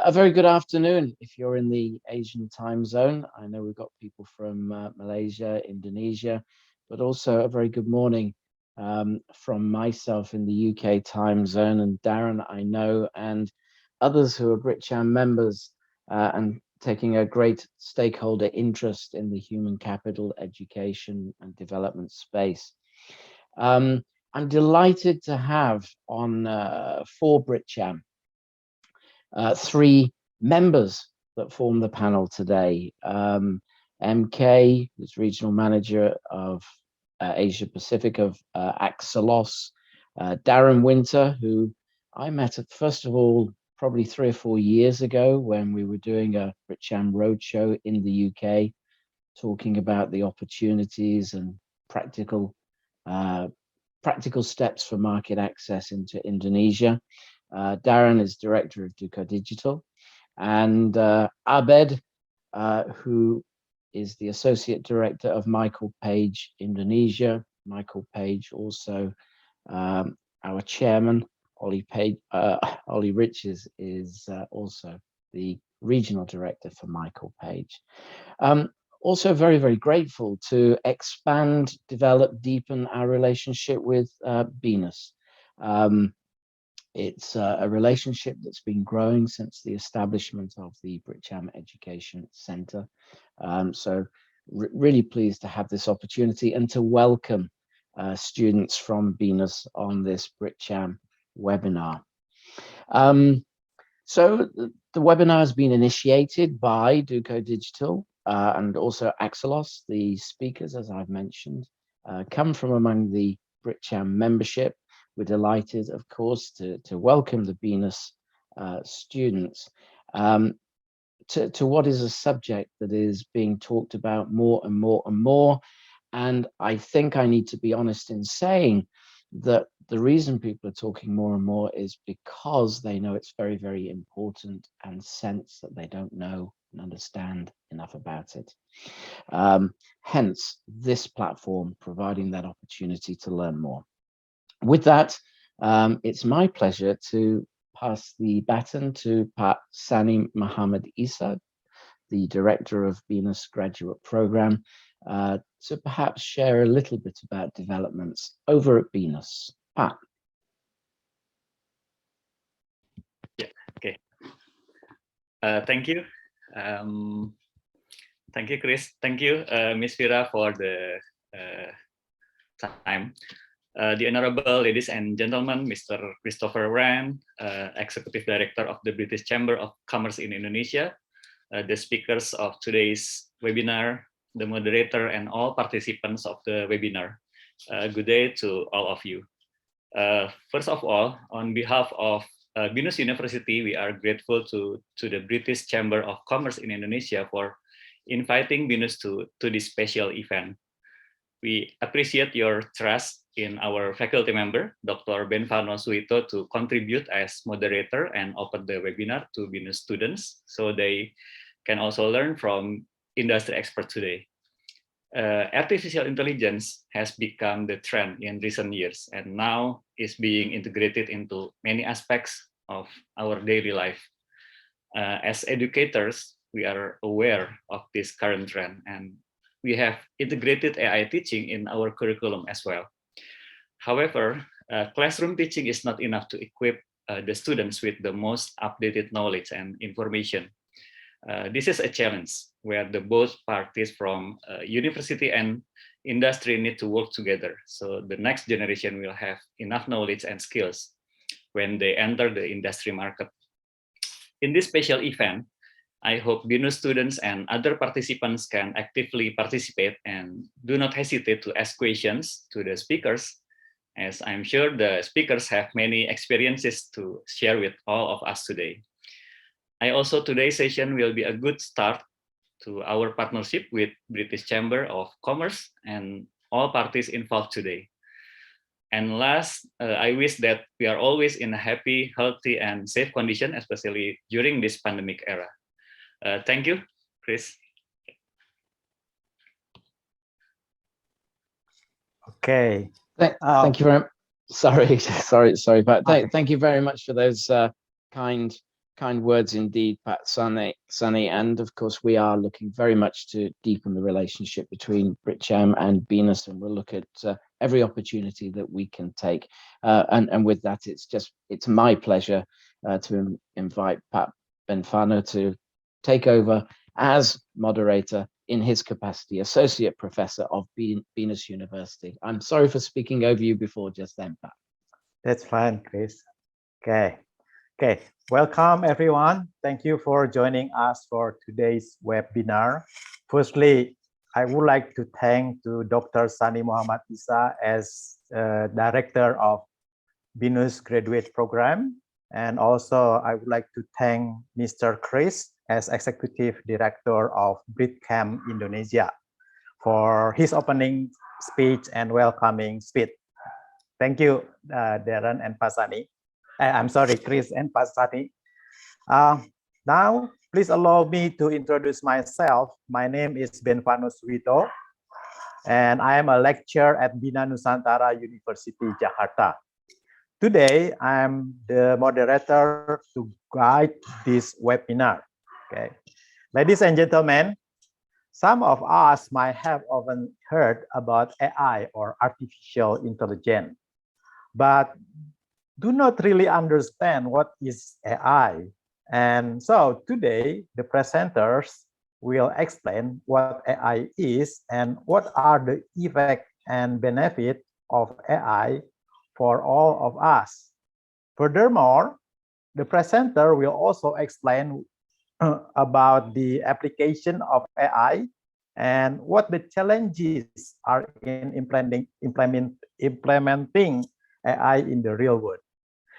A very good afternoon if you're in the Asian time zone. I know we've got people from Malaysia, Indonesia, but also a very good morning from myself in the UK time zone, and Darren, I know, and others who are BritCham members and taking a great stakeholder interest in the human capital, education and development space. I'm delighted to have on for BritCham three members that form the panel today. MK, who's regional manager of Asia Pacific of Axelos, Darren Winter, who I met at, first of all, probably 3 or 4 years ago when we were doing a BritCham roadshow in the UK, talking about the opportunities and practical steps for market access into Indonesia. Darren is director of Duco Digital, and Abed, who is the associate director of Michael Page Indonesia. Michael Page, also our chairman, Ollie Riches, is also the regional director for Michael Page. Also very, very grateful to expand, develop, deepen our relationship with Venus. It's a relationship that's been growing since the establishment of the BritCham Education Centre. So really pleased to have this opportunity and to welcome students from Venus on this BritCham webinar. So the webinar has been initiated by Duco Digital and also Axelos. The speakers, as I've mentioned, come from among the BritCham membership. We're delighted, of course, to welcome the Venus students to what is a subject that is being talked about more and more and more. And I think I need to be honest in saying that the reason people are talking more and more is because they know it's very, very important and sense that they don't know and understand enough about it. Hence, this platform providing that opportunity to learn more. With that, it's my pleasure to pass the baton to Pak Sani Muhammad Isa, the director of Venus Graduate Program, to perhaps share a little bit about developments over at Venus. Pat. Yeah, okay. Thank you. Thank you, Chris. Thank you, Ms. Vira, for the time. The Honorable Ladies and Gentlemen, Mr. Christopher Wren, Executive Director of the British Chamber of Commerce in Indonesia, the speakers of today's webinar, the moderator, and all participants of the webinar. Good day to all of you. First of all, on behalf of Venus University, we are grateful to the British Chamber of Commerce in Indonesia for inviting Venus to this special event. We appreciate your trust in our faculty member, Dr. Benvano Suito, to contribute as moderator and open the webinar to Venus students so they can also learn from industry experts today. Artificial intelligence has become the trend in recent years and now is being integrated into many aspects of our daily life. As educators, we are aware of this current trend and we have integrated AI teaching in our curriculum as well. However, classroom teaching is not enough to equip the students with the most updated knowledge and information. This is a challenge where the both parties from university and industry need to work together. So the next generation will have enough knowledge and skills when they enter the industry market. In this special event, I hope Venus students and other participants can actively participate and do not hesitate to ask questions to the speakers, as I'm sure the speakers have many experiences to share with all of us today. Today's session will be a good start to our partnership with British Chamber of Commerce and all parties involved today. And last, I wish that we are always in a happy, healthy, and safe condition, especially during this pandemic era. Thank you, Chris. Okay. Thank you very much. Sorry, but thank you very much for those kind Kind words indeed, Pat, Sunny. And of course, we are looking very much to deepen the relationship between Britcham and Venus, and we'll look at every opportunity that we can take. And with that, it's my pleasure to invite Pat Benfano to take over as moderator in his capacity, Associate Professor of Venus University. I'm sorry for speaking over you before just then, Pat. That's fine, Chris. Okay, welcome everyone. Thank you for joining us for today's webinar. Firstly, I would like to thank to Dr. Sani Muhammad Isa as Director of Venus Graduate Program. And also I would like to thank Mr. Chris as Executive Director of BritCam Indonesia for his opening speech and welcoming speech. Thank you, Darren and Pasani. I'm sorry, Chris and Pasani. Now, please allow me to introduce myself. My name is Benfano Suwito, and I am a lecturer at Bina Nusantara University, Jakarta. Today, I'm the moderator to guide this webinar. Okay, ladies and gentlemen, some of us might have often heard about AI or artificial intelligence, but do not really understand what is AI. And so today, the presenters will explain what AI is and what are the effects and benefits of AI for all of us. Furthermore, the presenter will also explain about the application of AI and what the challenges are in implementing AI in the real world.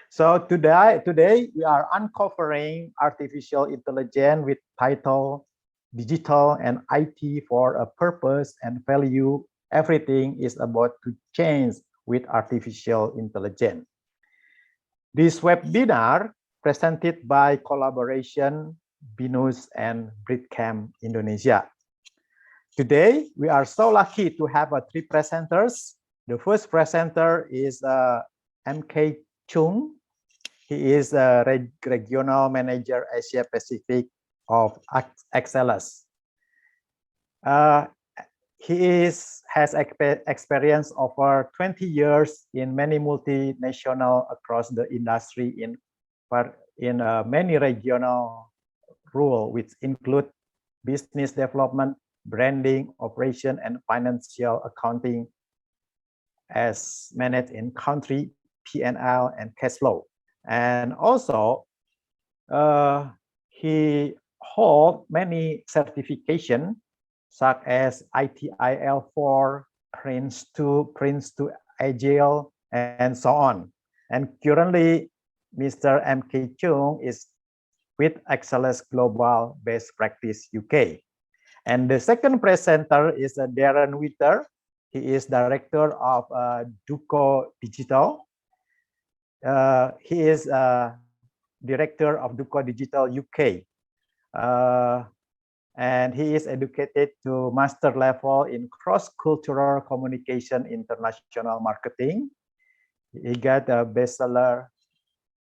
So today we are uncovering artificial intelligence with title Digital and IT for a Purpose and Value. Everything is about to change with artificial intelligence. This webinar presented by collaboration Venus and BritCam Indonesia. Today we are so lucky to have three presenters. The first presenter is MK Chung. He is a regional manager Asia Pacific of Excellus. He has experience over 20 years in many multinational across the industry in many regional roles, which include business development, branding, operation, and financial accounting as managed in country, P&L, and cash flow. And also, he holds many certifications such as ITIL4, Prince2 Agile, and so on. And currently, Mr. MK Chung is with Excellus Global Best Practice UK. And the second presenter is Darren Witter. He is director of Duco Digital. He is director of Duco Digital UK. And he is educated to master level in cross-cultural communication, international marketing. He got a bestseller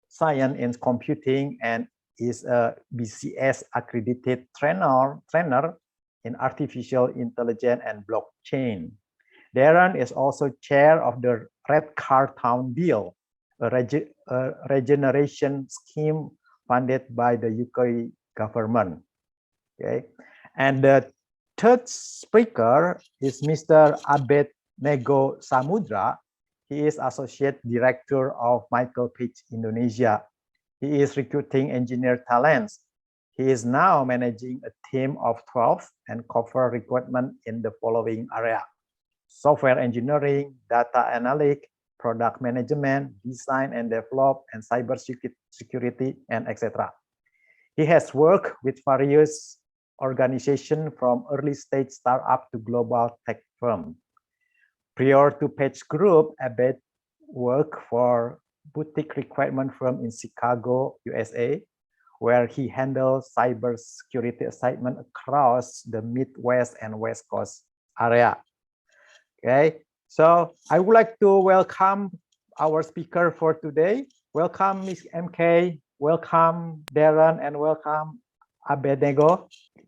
science in computing and is a BCS accredited trainer in artificial intelligence and blockchain. Darren is also chair of the Red Car Town Bill, a regeneration scheme funded by the UK government. Okay, and the third speaker is Mr. Abed Nego Samudra. He is associate director of Michael Page Indonesia. He is recruiting engineer talents. He is now managing a team of 12 and cover recruitment in the following area: software engineering, data analytics, product management, design and develop, and cyber security, and etc. He has worked with various organizations from early stage startup to global tech firm. Prior to Page Group, Abed worked for boutique requirement firm in Chicago, USA, where he handled cyber security assignment across the Midwest and West Coast area. Okay, so I would like to welcome our speaker for today. Welcome, Ms. MK. welcome Darren and welcome Abednego.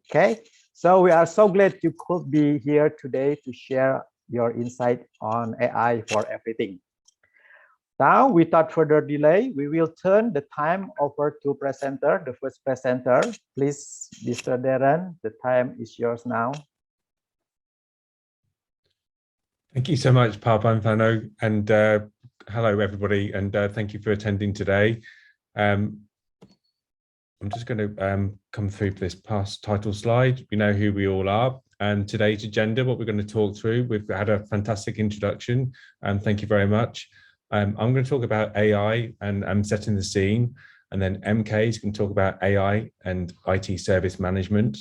Okay, so we are so glad you could be here today to share your insight on AI for everything. Now, without further delay, we will turn the time over to presenter, the first presenter. Please, Mr. Darren, the time is yours now. Thank you so much, Parvanthano, and hello, everybody, and thank you for attending today. I'm just going to come through this past title slide. We know who we all are, and today's agenda, what we're going to talk through. We've had a fantastic introduction, and thank you very much. I'm going to talk about AI and setting the scene, and then MK is going to talk about AI and IT service management.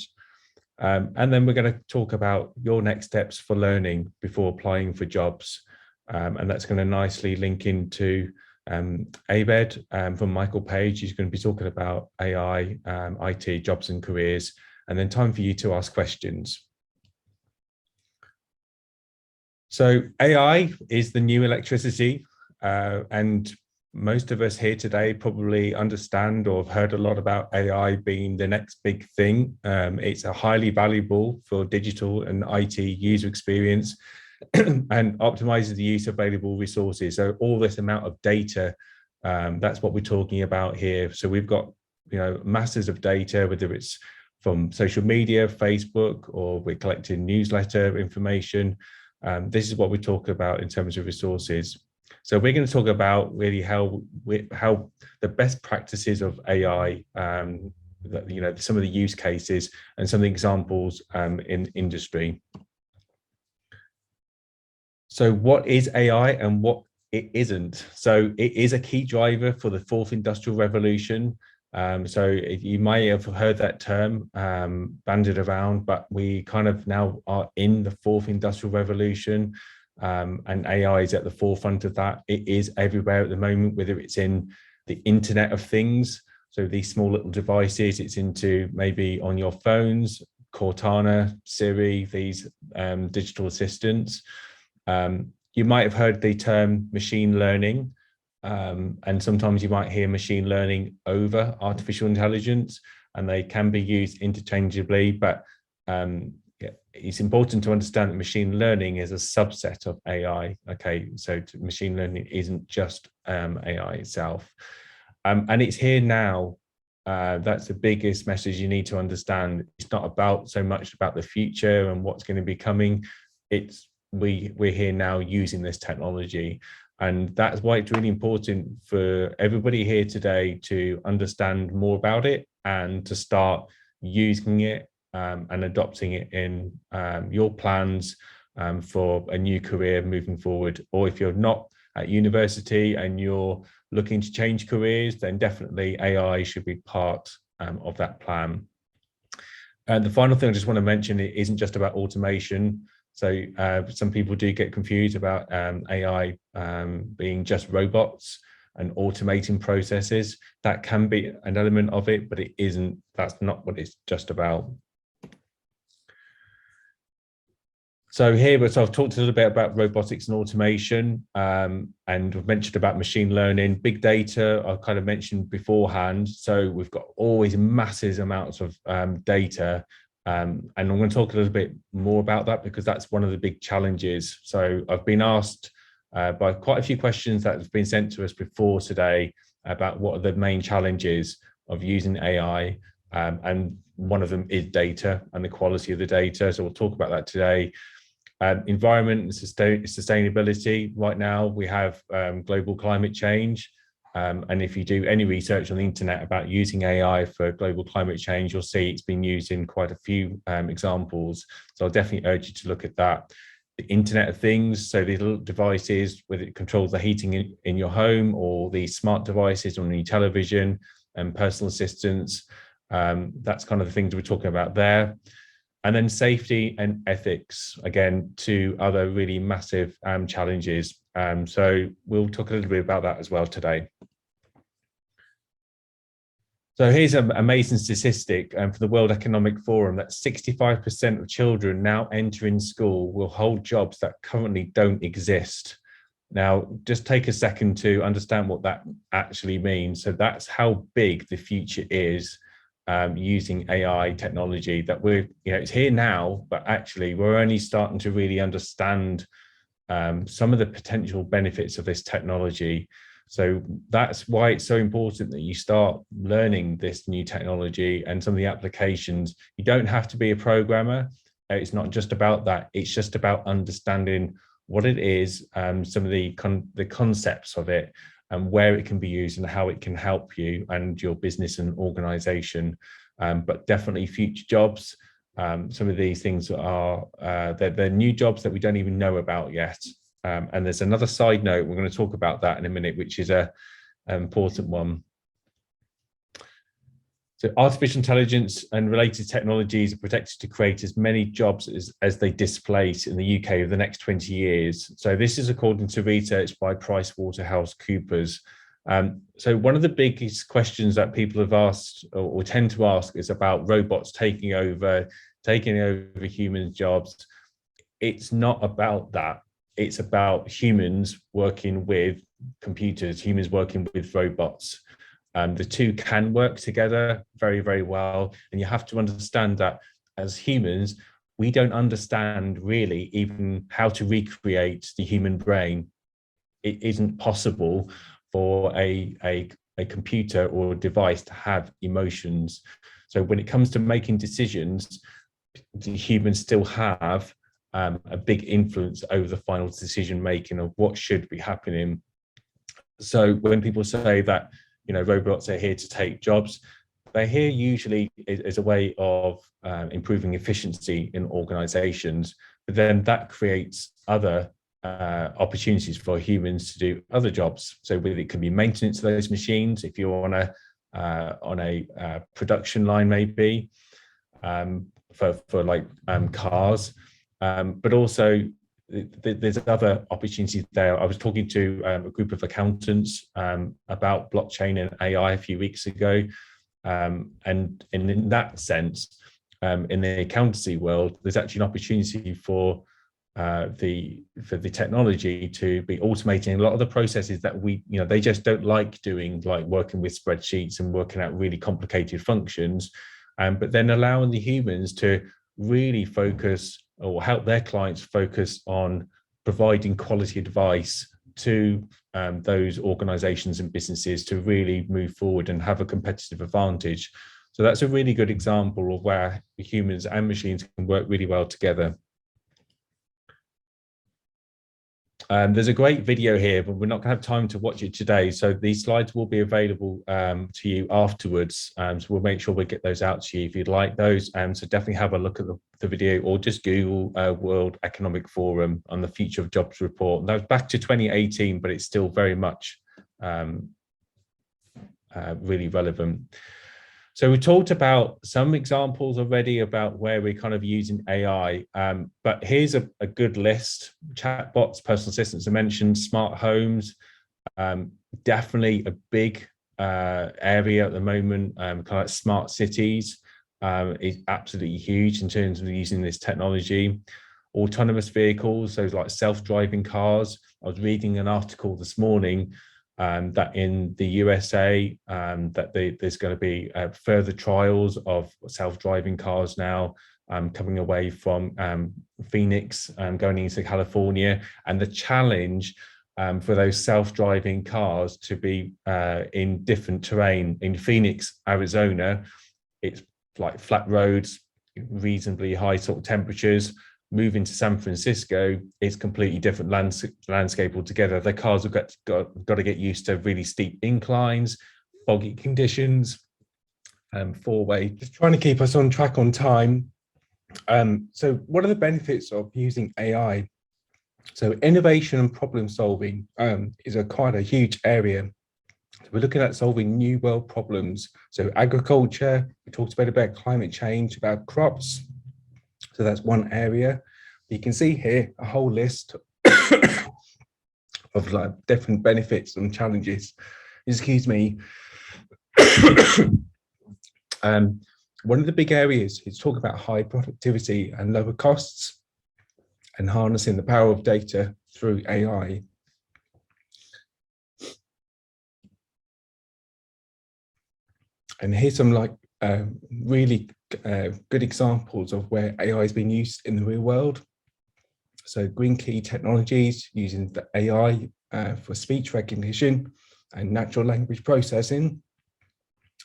And then we're going to talk about your next steps for learning before applying for jobs. And that's going to nicely link into Abed from Michael Page. He's going to be talking about AI, IT, jobs and careers, and then time for you to ask questions. So AI is the new electricity, and most of us here today probably understand or have heard a lot about AI being the next big thing. It's a highly valuable for digital and IT user experience and optimizes the use of available resources. So all this amount of data, that's what we're talking about here. So we've got, masses of data, whether it's from social media, Facebook, or we're collecting newsletter information. This is what we talk about in terms of resources. So we're going to talk about really how the best practices of AI, some of the use cases and some of the examples in industry. So what is AI and what it isn't? So it is a key driver for the fourth industrial revolution. So you may have heard that term bandied around, but we kind of now are in the fourth industrial revolution. And AI is at the forefront of that. It is everywhere at the moment, whether it's in the Internet of Things, so these small little devices, it's into maybe on your phones, Cortana, Siri, these digital assistants. You might have heard the term machine learning, and sometimes you might hear machine learning over artificial intelligence, and they can be used interchangeably, but it's important to understand that machine learning is a subset of AI. Okay, so machine learning isn't just AI itself, and it's here now. That's the biggest message you need to understand. It's not about so much about the future and what's going to be coming. It's we're here now using this technology, and that's why it's really important for everybody here today to understand more about it and to start using it and adopting it in your plans for a new career moving forward. Or if you're not at university and you're looking to change careers, then definitely AI should be part of that plan. And the final thing I just want to mention, it isn't just about automation. So some people do get confused about AI being just robots and automating processes. That can be an element of it, but it isn't. That's not what it's just about. So here, so I've talked a little bit about robotics and automation, and we've mentioned about machine learning, big data. I've kind of mentioned beforehand. So we've got always massive amounts of data, and I'm going to talk a little bit more about that because that's one of the big challenges. So I've been asked by quite a few questions that have been sent to us before today about what are the main challenges of using AI, and one of them is data and the quality of the data. So we'll talk about that today. Environment and sustainability. Right now we have global climate change, and if you do any research on the internet about using AI for global climate change, you'll see it's been used in quite a few examples. So I'll definitely urge you to look at that. The Internet of Things, so these little devices, whether it controls the heating in your home or the smart devices on your television and personal assistants. That's kind of the things we're talking about there. And then safety and ethics, again, two other really massive challenges. So we'll talk a little bit about that as well today. So here's an amazing statistic for the World Economic Forum that 65% of children now entering school will hold jobs that currently don't exist. Now, just take a second to understand what that actually means. So that's how big the future is, using AI technology, that we're, it's here now, but actually we're only starting to really understand some of the potential benefits of this technology. So that's why it's so important that you start learning this new technology and some of the applications. You don't have to be a programmer. It's not just about that. It's just about understanding what it is, some of the concepts of it, and where it can be used and how it can help you and your business and organization. But definitely future jobs. Some of these things are they're new jobs that we don't even know about yet. And there's another side note, we're going to talk about that in a minute, which is an important one. So artificial intelligence and related technologies are projected to create as many jobs as they displace in the UK over the next 20 years. So this is according to research by PricewaterhouseCoopers. So one of the biggest questions that people have asked or tend to ask is about robots taking over humans' jobs. It's not about that. It's about humans working with computers, humans working with robots. The two can work together very, very well. And you have to understand that as humans, we don't understand really even how to recreate the human brain. It isn't possible for a computer or a device to have emotions. So when it comes to making decisions, the humans still have a big influence over the final decision making of what should be happening. So when people say that, robots are here to take jobs, they're here usually as a way of improving efficiency in organizations, but then that creates other opportunities for humans to do other jobs. So it can be maintenance of those machines, if you're on a production line, maybe for like cars, but also there's other opportunities there. I was talking to a group of accountants about blockchain and AI a few weeks ago, and in that sense, in the accountancy world, there's actually an opportunity for the technology to be automating a lot of the processes that they just don't like doing, like working with spreadsheets and working out really complicated functions, but then allowing the humans to really focus or help their clients focus on providing quality advice to those organizations and businesses to really move forward and have a competitive advantage. So that's a really good example of where humans and machines can work really well together. There's a great video here, but we're not going to have time to watch it today. So these slides will be available to you afterwards. So we'll make sure we get those out to you if you'd like those. So definitely have a look at the video, or just Google World Economic Forum on the Future of Jobs report. And that was back to 2018, but it's still very much really relevant. So we talked about some examples already about where we're kind of using AI, but here's a good list. Chatbots, personal assistants I mentioned, smart homes, definitely a big area at the moment. Kind of like smart cities is absolutely huge in terms of using this technology. Autonomous vehicles, so like self-driving cars. I was reading an article this morning that in the USA, that there's going to be further trials of self-driving cars now coming away from Phoenix and going into California. And the challenge for those self-driving cars to be in different terrain. In Phoenix, Arizona, it's like flat roads, reasonably high sort of temperatures. Moving to San Francisco, it's completely different landscape altogether. The cars have got to get used to really steep inclines, foggy conditions, four-way. Just trying to keep us on track on time. So what are the benefits of using AI? So innovation and problem solving is quite a huge area. So we're looking at solving new world problems. So agriculture, we talked about climate change, about crops. So that's one area. You can see here a whole list of like different benefits and challenges. Excuse me. One of the big areas is talk about high productivity and lower costs and harnessing the power of data through AI. And here's some like really good examples of where AI has been used in the real world. So Green Key Technologies using the AI for speech recognition and natural language processing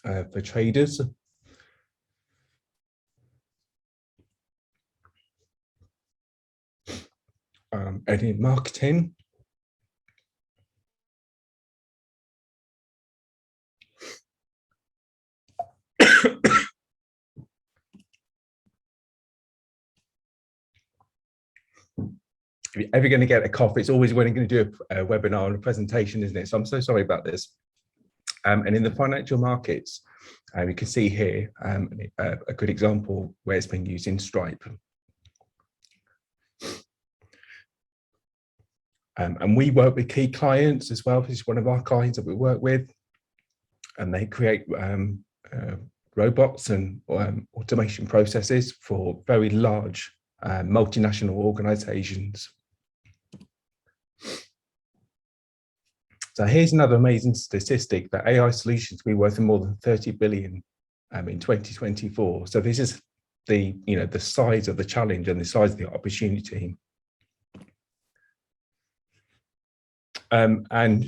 for traders. And in marketing. If you're ever going to get a cough, it's always when you're going to do a webinar and a presentation, isn't it? So I'm so sorry about this. And in the financial markets, you can see here a good example where it's been used in Stripe. And we work with key clients as well. This is one of our clients that we work with, and they create robots and automation processes for very large multinational organizations. So here's another amazing statistic that AI solutions will be worth more than 30 billion in 2024. So this is the size of the challenge and the size of the opportunity. And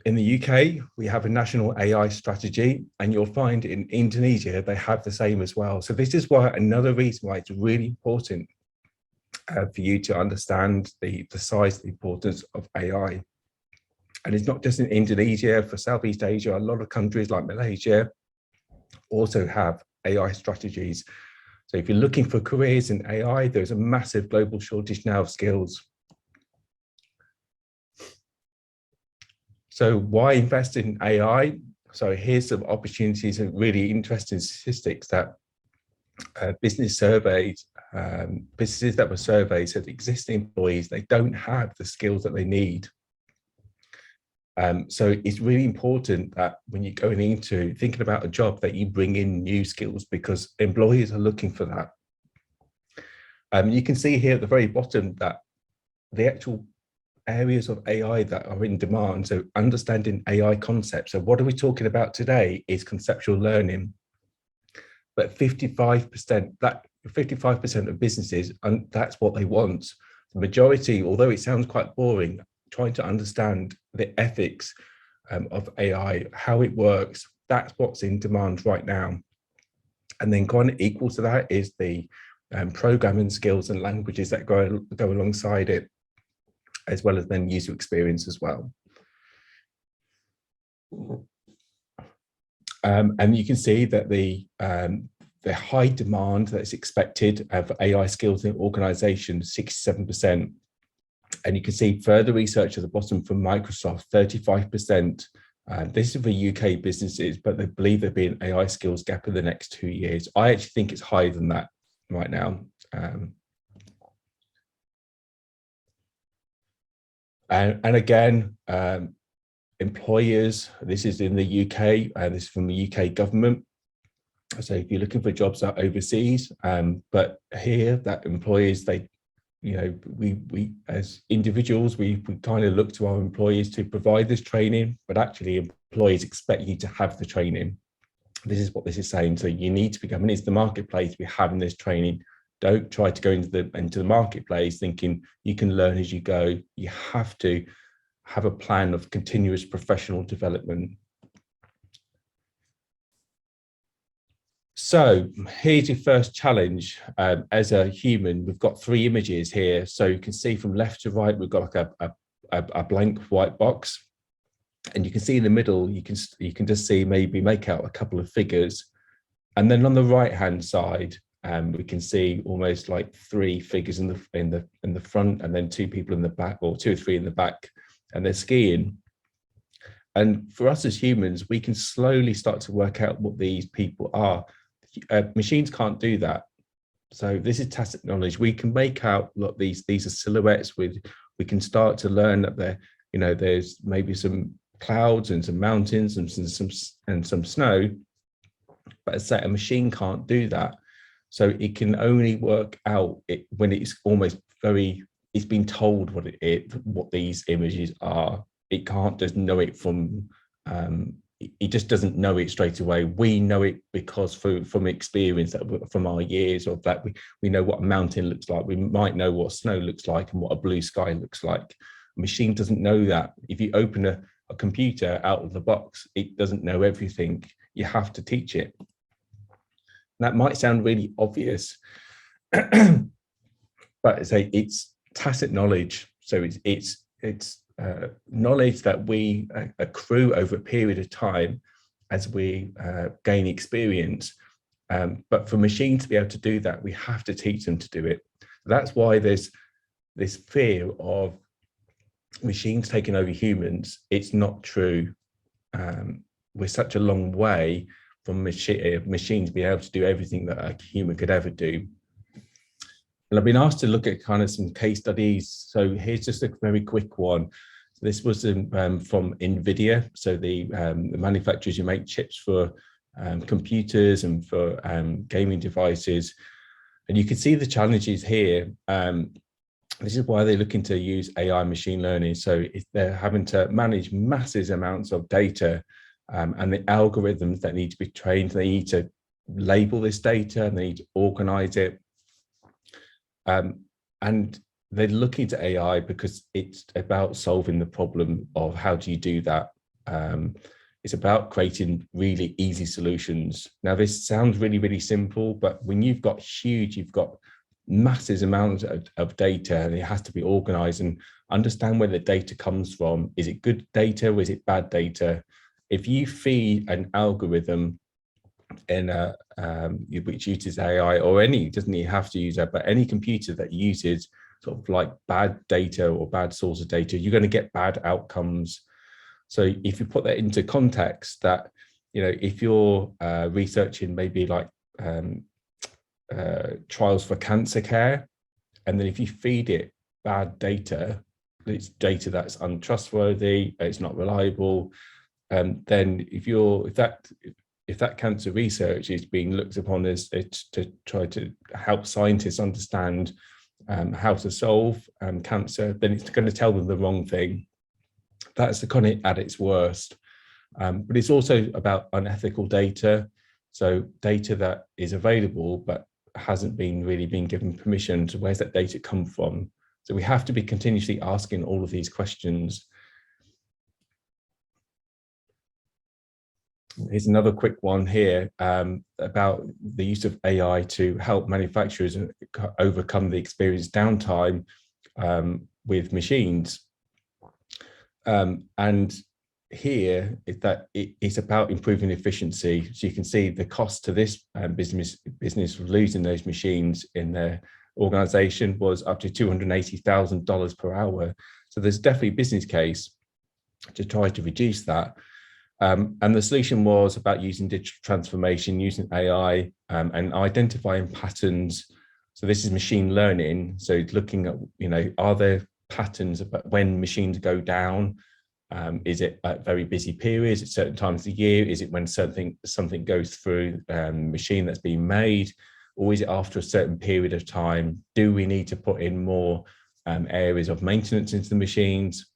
in the UK, we have a national AI strategy, and you'll find in Indonesia, they have the same as well. So this is why another reason why it's really important for you to understand the size, the importance of AI. And it's not just in Indonesia, for Southeast Asia, a lot of countries like Malaysia also have AI strategies. So if you're looking for careers in AI, there's a massive global shortage now of skills. So why invest in AI? So here's some opportunities and really interesting statistics that businesses that were surveyed said existing employees, they don't have the skills that they need. So it's really important that when you're going into thinking about a job that you bring in new skills, because employers are looking for that. You can see here at the very bottom that the actual areas of AI that are in demand, so understanding AI concepts. So what are we talking about today is conceptual learning. But 55% of businesses, and that's what they want. The majority, although it sounds quite boring, trying to understand the ethics of AI, how it works, that's what's in demand right now. And then kind of equal to that is the programming skills and languages that go alongside it, as well as then user experience as well. And you can see that the high demand that's expected for AI skills in organizations, 67%. And you can see further research at the bottom from Microsoft, 35%. This is for UK businesses, but they believe there'll be an AI skills gap in the next 2 years. I actually think it's higher than that right now. And again, employers, this is in the UK, this is from the UK government. So if you're looking for jobs out overseas, but here that employers, they, we as individuals, we kind of look to our employers to provide this training, but actually employers expect you to have the training. This is what this is saying. So you need to be coming into the marketplace, we're having this training. Don't try to go into the marketplace thinking you can learn as you go. You have to have a plan of continuous professional development. So here's your first challenge. As a human, we've got 3 images here. So you can see from left to right, we've got like a blank white box. And you can see in the middle, you can just see, maybe make out a couple of figures. And then on the right-hand side, we can see almost like 3 figures in the front, and then 2 people in the back, or 2 or 3 in the back, and they're skiing. And for us as humans, we can slowly start to work out what these people are. Machines can't do that. So this is tacit knowledge. We can make out, look, these are silhouettes. We can start to learn that there, there's maybe some clouds and some mountains and some snow. But as I say, a machine can't do that. So it can only work out when it's almost it's been told what these images are. It can't just know it from, he just doesn't know it straight away. We know it because from experience, from our years of that, we know what a mountain looks like. We might know what snow looks like and what a blue sky looks like. A machine doesn't know that. If you open a computer out of the box, it doesn't know everything. You have to teach it. That might sound really obvious, but it's tacit knowledge. So it's knowledge that we accrue over a period of time as we gain experience. But for machines to be able to do that, we have to teach them to do it. That's why there's this fear of machines taking over humans. It's not true. We're such a long way from machines being able to do everything that a human could ever do. And I've been asked to look at kind of some case studies. So here's just a very quick one. This was from NVIDIA. So the manufacturers who make chips for computers and for gaming devices. And you can see the challenges here. This is why they're looking to use AI machine learning. So they're having to manage massive amounts of data and the algorithms that need to be trained. They need to label this data and they need to organize it. And they're looking to AI because it's about solving the problem of how do you do that. It's about creating really easy solutions. Now, this sounds really, really simple, but when you've got massive amounts of data and it has to be organized and understand where the data comes from. Is it good data or is it bad data? If you feed an algorithm in which uses AI or doesn't even have to use that, but any computer that uses sort of like bad data or bad source of data, you're going to get bad outcomes. So if you put that into context, that, you know, if you're researching maybe like trials for cancer care, and then if you feed it bad data, it's data that's untrustworthy, it's not reliable, then if that cancer research is being looked upon as to try to help scientists understand how to solve cancer, then it's going to tell them the wrong thing. That's the kind of at its worst. But it's also about unethical data. So data that is available but hasn't really been given permission. So where's that data come from? So we have to be continuously asking all of these questions. Here's another quick one here about the use of AI to help manufacturers overcome the experience downtime with machines. And here is that it's about improving efficiency. So you can see the cost to this business losing those machines in their organization was up to $280,000 per hour. So there's definitely a business case to try to reduce that. And the solution was about using digital transformation, using AI and identifying patterns. So this is machine learning. So looking at, you know, are there patterns about when machines go down? Is it at very busy periods at certain times of the year? Is it when something goes through machine that's being made? Or is it after a certain period of time? Do we need to put in more areas of maintenance into the machines?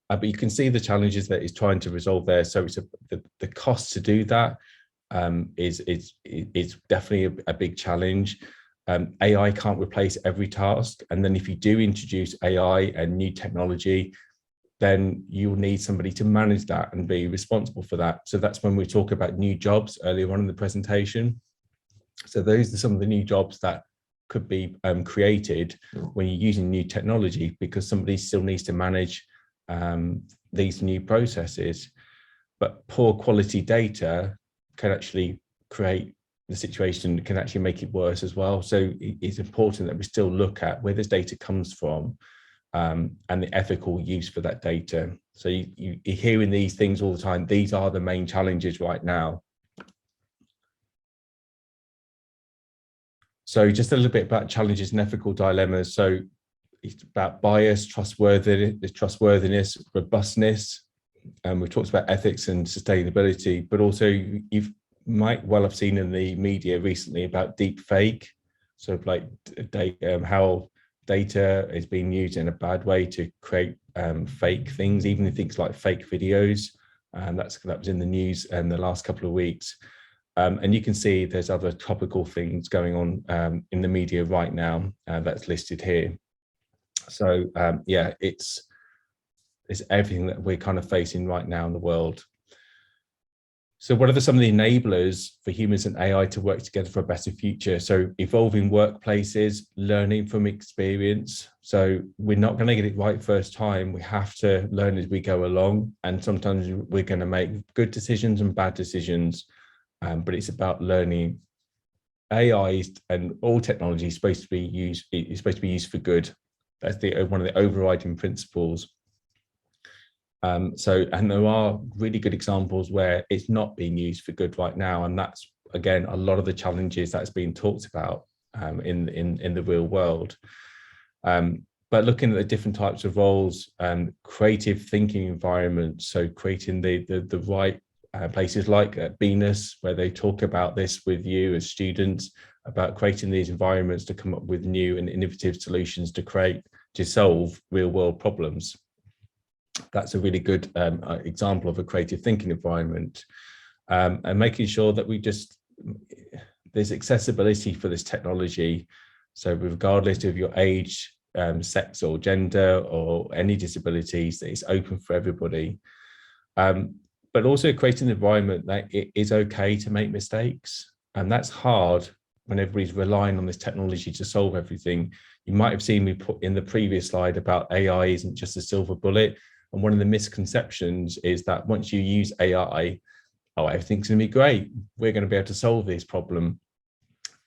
But you can see the challenges that it's trying to resolve there. So it's the cost to do that is definitely a big challenge. AI can't replace every task. And then if you do introduce AI and new technology, then you'll need somebody to manage that and be responsible for that. So that's when we talk about new jobs earlier on in the presentation. So those are some of the new jobs that could be created when you're using new technology, because somebody still needs to manage these new processes. But poor quality data can actually create the situation, can actually make it worse as well. So it's important that we still look at where this data comes from and the ethical use for that data. So you're hearing these things all the time. These are the main challenges right now. So just a little bit about challenges and ethical dilemmas. So it's about bias, trustworthiness, robustness. We've talked about ethics and sustainability, but also you might well have seen in the media recently about deep fake. So like how data is being used in a bad way to create fake things, even things like fake videos. and that was in the news in the last couple of weeks. And you can see there's other topical things going on in the media right now that's listed here. So yeah, it's everything that we're kind of facing right now in the world. So what are some of the enablers for humans and AI to work together for a better future? So evolving workplaces, learning from experience. So we're not going to get it right first time. We have to learn as we go along. And sometimes we're going to make good decisions and bad decisions. But it's about learning. AI and all technology is supposed to be used for good. That's one of the overriding principles. And there are really good examples where it's not being used for good right now, and that's again a lot of the challenges that's being talked about in the real world. But looking at the different types of roles, creative thinking environments, so creating the right places like Venus, where they talk about this with you as students, about creating these environments to come up with new and innovative solutions to solve real world problems. That's a really good example of a creative thinking environment, and making sure that there's accessibility for this technology. So regardless of your age, sex or gender or any disabilities, that it's open for everybody. But also creating an environment that it is okay to make mistakes. And that's hard when everybody's relying on this technology to solve everything. You might have seen me put in the previous slide about AI isn't just a silver bullet. And one of the misconceptions is that once you use AI, everything's going to be great. We're going to be able to solve this problem.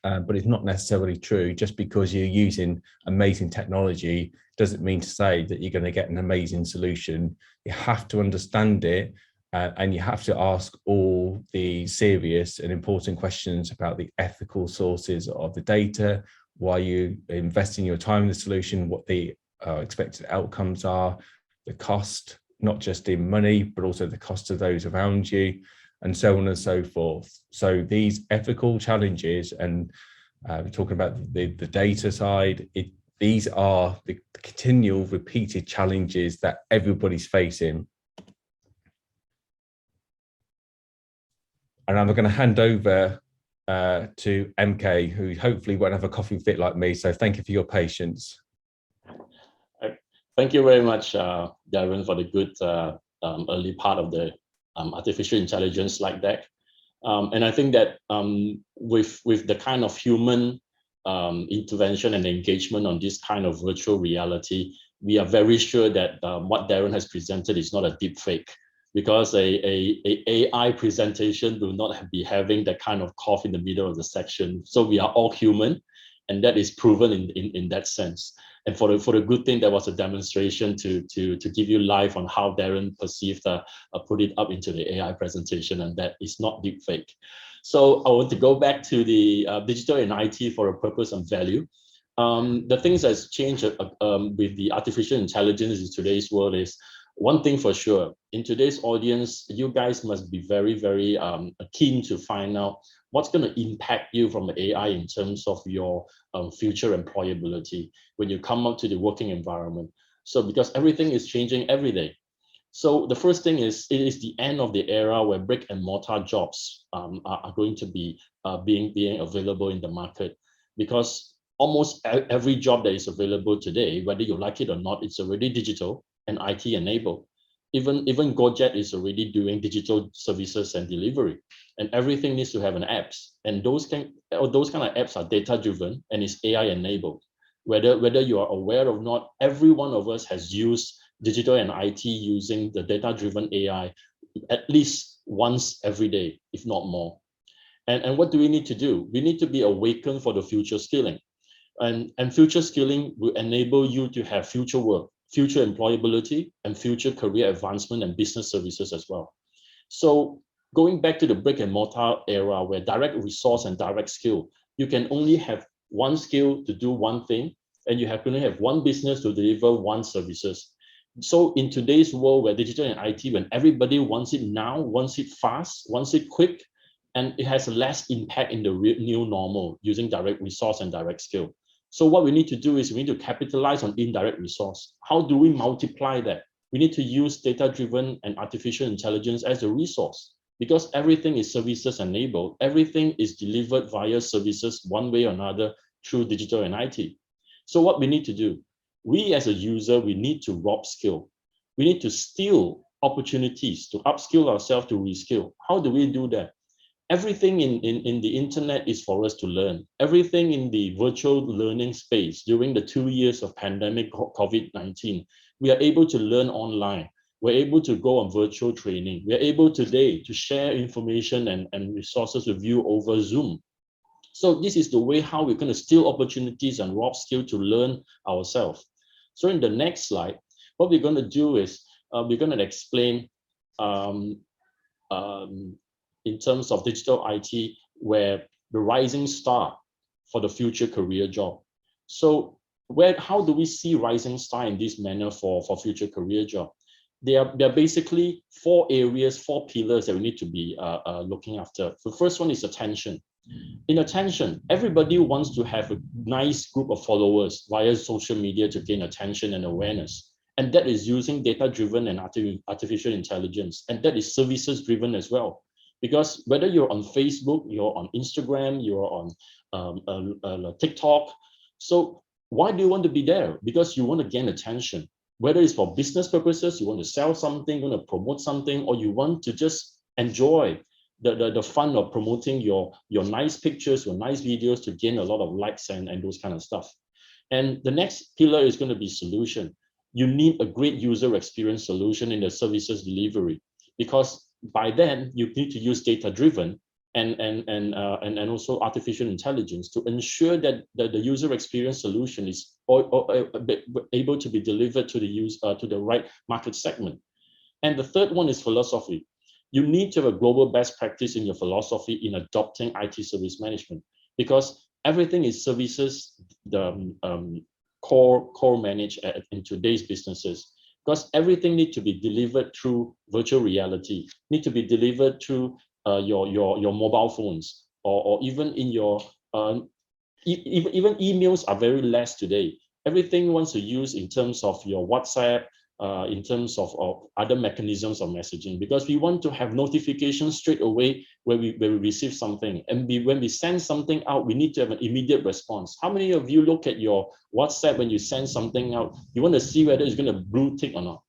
But it's not necessarily true. Just because you're using amazing technology doesn't mean to say that you're going to get an amazing solution. You have to understand it, and you have to ask all the serious and important questions about the ethical sources of the data, why you investing your time in the solution, what the expected outcomes are, the cost, not just in money, but also the cost of those around you, and so on and so forth. So these ethical challenges, and we're talking about the data side, these are the continual repeated challenges that everybody's facing. And I'm going to hand over to MK, who hopefully won't have a coughing fit like me. So thank you for your patience. Thank you very much, Darren, for the good early part of the artificial intelligence slide deck. And I think that with the kind of human intervention and engagement on this kind of virtual reality, we are very sure that what Darren has presented is not a deep fake, because a AI presentation will not be having that kind of cough in the middle of the section. So we are all human, and that is proven in that sense. And for the good thing, there was a demonstration to give you live on how Darren perceived put it up into the AI presentation, and that is not deep fake. So I want to go back to the digital and IT for a purpose and value. The things that's changed with the artificial intelligence in today's world is, one thing for sure, in today's audience, you guys must be very, very keen to find out what's going to impact you from the AI in terms of your future employability when you come up to the working environment. So because everything is changing every day. So the first thing is, it is the end of the era where brick and mortar jobs are going to be being available in the market, because almost every job that is available today, whether you like it or not, it's already digital and IT enabled. Even GoJet is already doing digital services and delivery, and everything needs to have an apps. And those kind of apps are data driven and is AI enabled. Whether you are aware or not, every one of us has used digital and IT using the data driven AI at least once every day, if not more. And what do we need to do? We need to be awakened for the future skilling. And future skilling will enable you to have future work, future employability, and future career advancement and business services as well. So going back to the brick and mortar era where direct resource and direct skill, you can only have one skill to do one thing, and you have to only have one business to deliver one services. So in today's world where digital and IT, when everybody wants it now, wants it fast, wants it quick, and it has less impact in the new normal using direct resource and direct skill. So what we need to do is we need to capitalize on indirect resource. How do we multiply that? We need to use data-driven and artificial intelligence as a resource, because everything is services enabled. Everything is delivered via services one way or another through digital and IT. So what we need to do, we as a user, we need to upskill. We need to steal opportunities to upskill ourselves, to reskill. How do we do that? Everything in the internet is for us to learn. Everything in the virtual learning space during the 2 years of pandemic COVID-19, we are able to learn online. We're able to go on virtual training. We're able today to share information and resources with you over Zoom. So this is the way how we're going to steal opportunities and upskill to learn ourselves. So in the next slide, what we're going to do is we're going to explain in terms of digital IT, where the rising star for the future career job. So how do we see rising star in this manner for future career job? There are basically 4 areas, 4 pillars that we need to be looking after. The first one is attention. In attention, everybody wants to have a nice group of followers via social media to gain attention and awareness. And that is using data-driven and artificial intelligence. And that is services-driven as well. Because whether you're on Facebook, you're on Instagram, you're on TikTok. So why do you want to be there? Because you want to gain attention. Whether it's for business purposes, you want to sell something, you want to promote something, or you want to just enjoy the fun of promoting your nice pictures, your nice videos to gain a lot of likes and those kind of stuff. And the next pillar is going to be solution. You need a great user experience solution in the services delivery, because by then you need to use data-driven and also artificial intelligence to ensure that the user experience solution is able to be delivered to the right market segment. And the third one is philosophy. You need to have a global best practice in your philosophy in adopting IT service management, because everything is services, the core managed in today's businesses. Because everything needs to be delivered through virtual reality, need to be delivered through your mobile phones, or even in your even emails are very less today. Everything wants to use in terms of your WhatsApp, in terms of other mechanisms of messaging, because we want to have notifications straight away when we receive something. And when we send something out, we need to have an immediate response. How many of you look at your WhatsApp when you send something out? You want to see whether it's going to blue tick or not.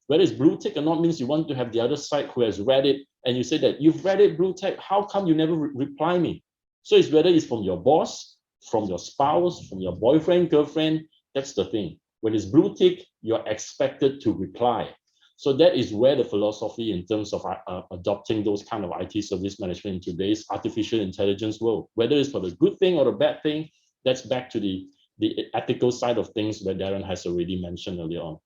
Whether it's blue tick or not means you want to have the other side who has read it, and you say that you've read it, blue tick, how come you never reply me? So it's whether it's from your boss, from your spouse, from your boyfriend, girlfriend. That's the thing. When it's blue tick, you're expected to reply. So that is where the philosophy in terms of adopting those kind of IT service management in today's artificial intelligence world, whether it's for the good thing or the bad thing, that's back to the ethical side of things where Darren has already mentioned earlier on.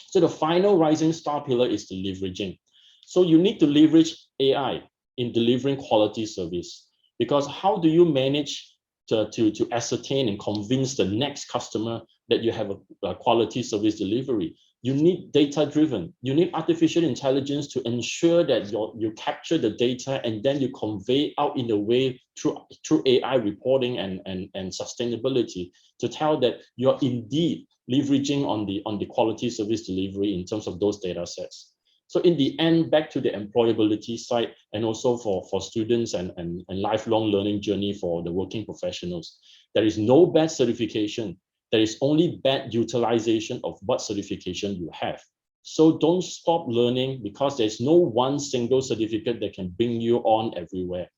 So the final rising star pillar is the leveraging. So you need to leverage AI in delivering quality service, because how do you manage to ascertain and convince the next customer that you have a quality service delivery? You need data-driven. You need artificial intelligence to ensure that you capture the data and then you convey out in a way through AI reporting and sustainability to tell that you're indeed leveraging on the quality service delivery in terms of those data sets. So in the end, back to the employability side, and also for students and lifelong learning journey for the working professionals, there is no bad certification. There is only bad utilization of what certification you have. So don't stop learning, because there's no one single certificate that can bring you on everywhere.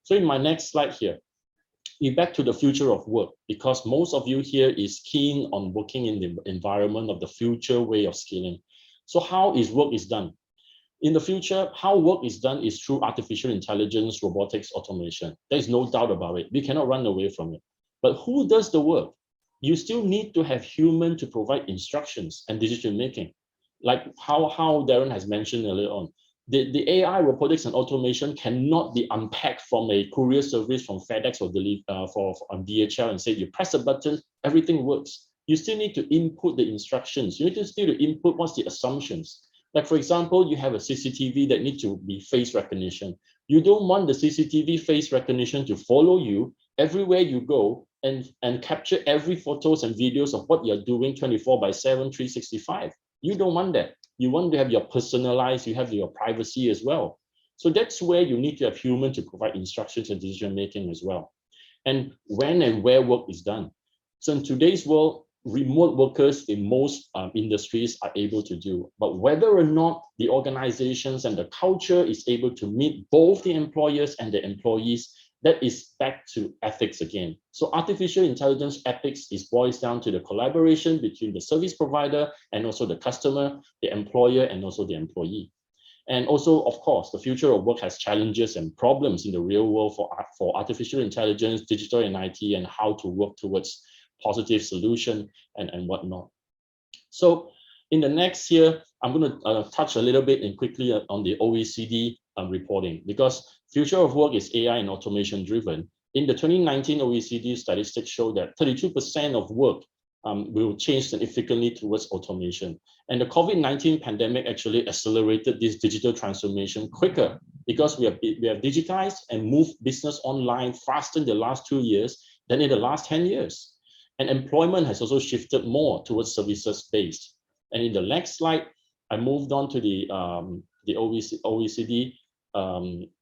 So in my next slide here, we're back to the future of work, because most of you here is keen on working in the environment of the future way of skilling. So how is work is done? In the future, how work is done is through artificial intelligence, robotics, automation. There's no doubt about it. We cannot run away from it. But who does the work? You still need to have human to provide instructions and decision making, like how Darren has mentioned earlier on. The AI, robotics, and automation cannot be unpacked from a courier service from FedEx or DHL and say you press a button, everything works. You still need to input the instructions. You need to still input what's the assumptions. Like, for example, you have a CCTV that needs to be face recognition. You don't want the CCTV face recognition to follow you everywhere you go and capture every photos and videos of what you're doing 24/7, 365. You don't want that. You want to have your personalized, you have your privacy as well. So that's where you need to have human to provide instructions and decision making as well. And when and where work is done. So in today's world, remote workers in most industries are able to do, but whether or not the organizations and the culture is able to meet both the employers and the employees, that is back to ethics again. So artificial intelligence ethics boils down to the collaboration between the service provider and also the customer, the employer, and also the employee. And also, of course, the future of work has challenges and problems in the real world for artificial intelligence, digital and IT, and how to work towards positive solution and whatnot. So in the next year, I'm going to touch a little bit and quickly on the OECD reporting, because future of work is AI and automation driven. In the 2019 OECD statistics show that 32% of work will change significantly towards automation. And the COVID-19 pandemic actually accelerated this digital transformation quicker, because we have digitized and moved business online faster in the last 2 years than in the last 10 years. And employment has also shifted more towards services based. And in the next slide, I moved on to the OECD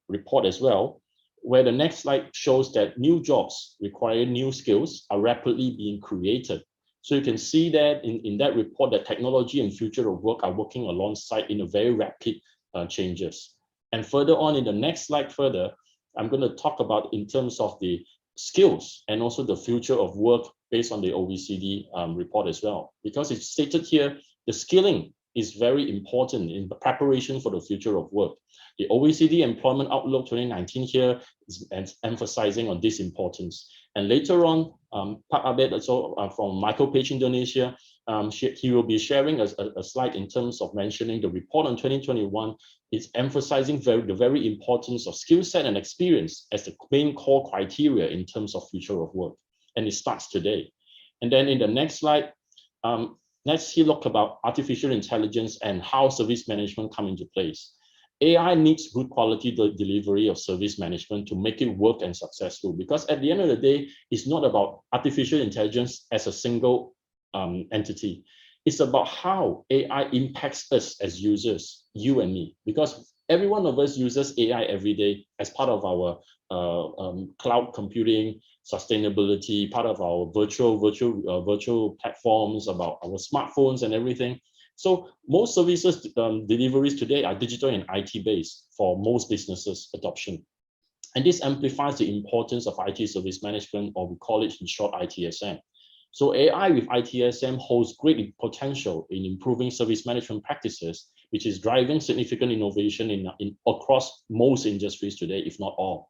report as well, where the next slide shows that new jobs require new skills are rapidly being created. So you can see that in that report that technology and future of work are working alongside in a very rapid changes. And further on in the next slide further, I'm going to talk about in terms of the skills and also the future of work based on the OECD report as well. Because it's stated here, the skilling is very important in the preparation for the future of work. The OECD Employment Outlook 2019 here is emphasizing on this importance. And later on, Pak Abed also from Michael Page Indonesia, he will be sharing a slide in terms of mentioning the report on 2021. It's emphasizing the very importance of skill set and experience as the main core criteria in terms of future of work. And it starts today. And then in the next slide, let's look about artificial intelligence and how service management come into place. AI needs good quality delivery of service management to make it work and successful, because at the end of the day, it's not about artificial intelligence as a single entity. It's about how AI impacts us as users, you and me, because every one of us uses AI every day as part of our cloud computing, sustainability, part of our virtual platforms, about our smartphones and everything. So most services deliveries today are digital and IT based for most businesses adoption. And this amplifies the importance of IT service management, or we call it in short ITSM. So AI with ITSM holds great potential in improving service management practices, which is driving significant innovation in across most industries today, if not all.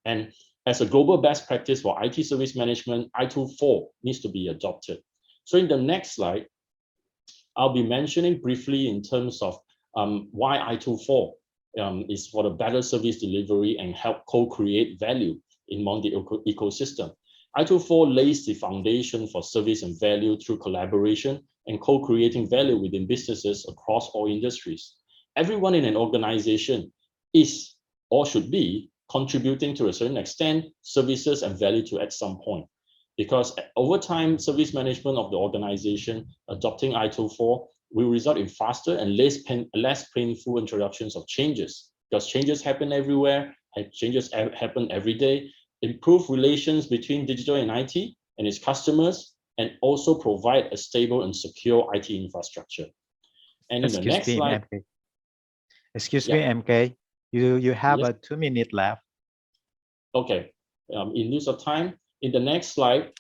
And as a global best practice for IT service management, ITIL 4 needs to be adopted. So in the next slide, I'll be mentioning briefly in terms of why ITIL 4 is for the better service delivery and help co-create value among the ecosystem. ITIL 4 lays the foundation for service and value through collaboration and co-creating value within businesses across all industries. Everyone in an organization is or should be contributing to a certain extent services and value to at some point. Because over time, service management of the organization adopting ITIL 4 will result in faster and less painful introductions of changes, because changes happen everywhere, and changes happen every day, improve relations between digital and IT and its customers, and also provide a stable and secure IT infrastructure. And in the next slide, Excuse me, MK, you have a 2 minute left. Okay, in use of time, in the next slide,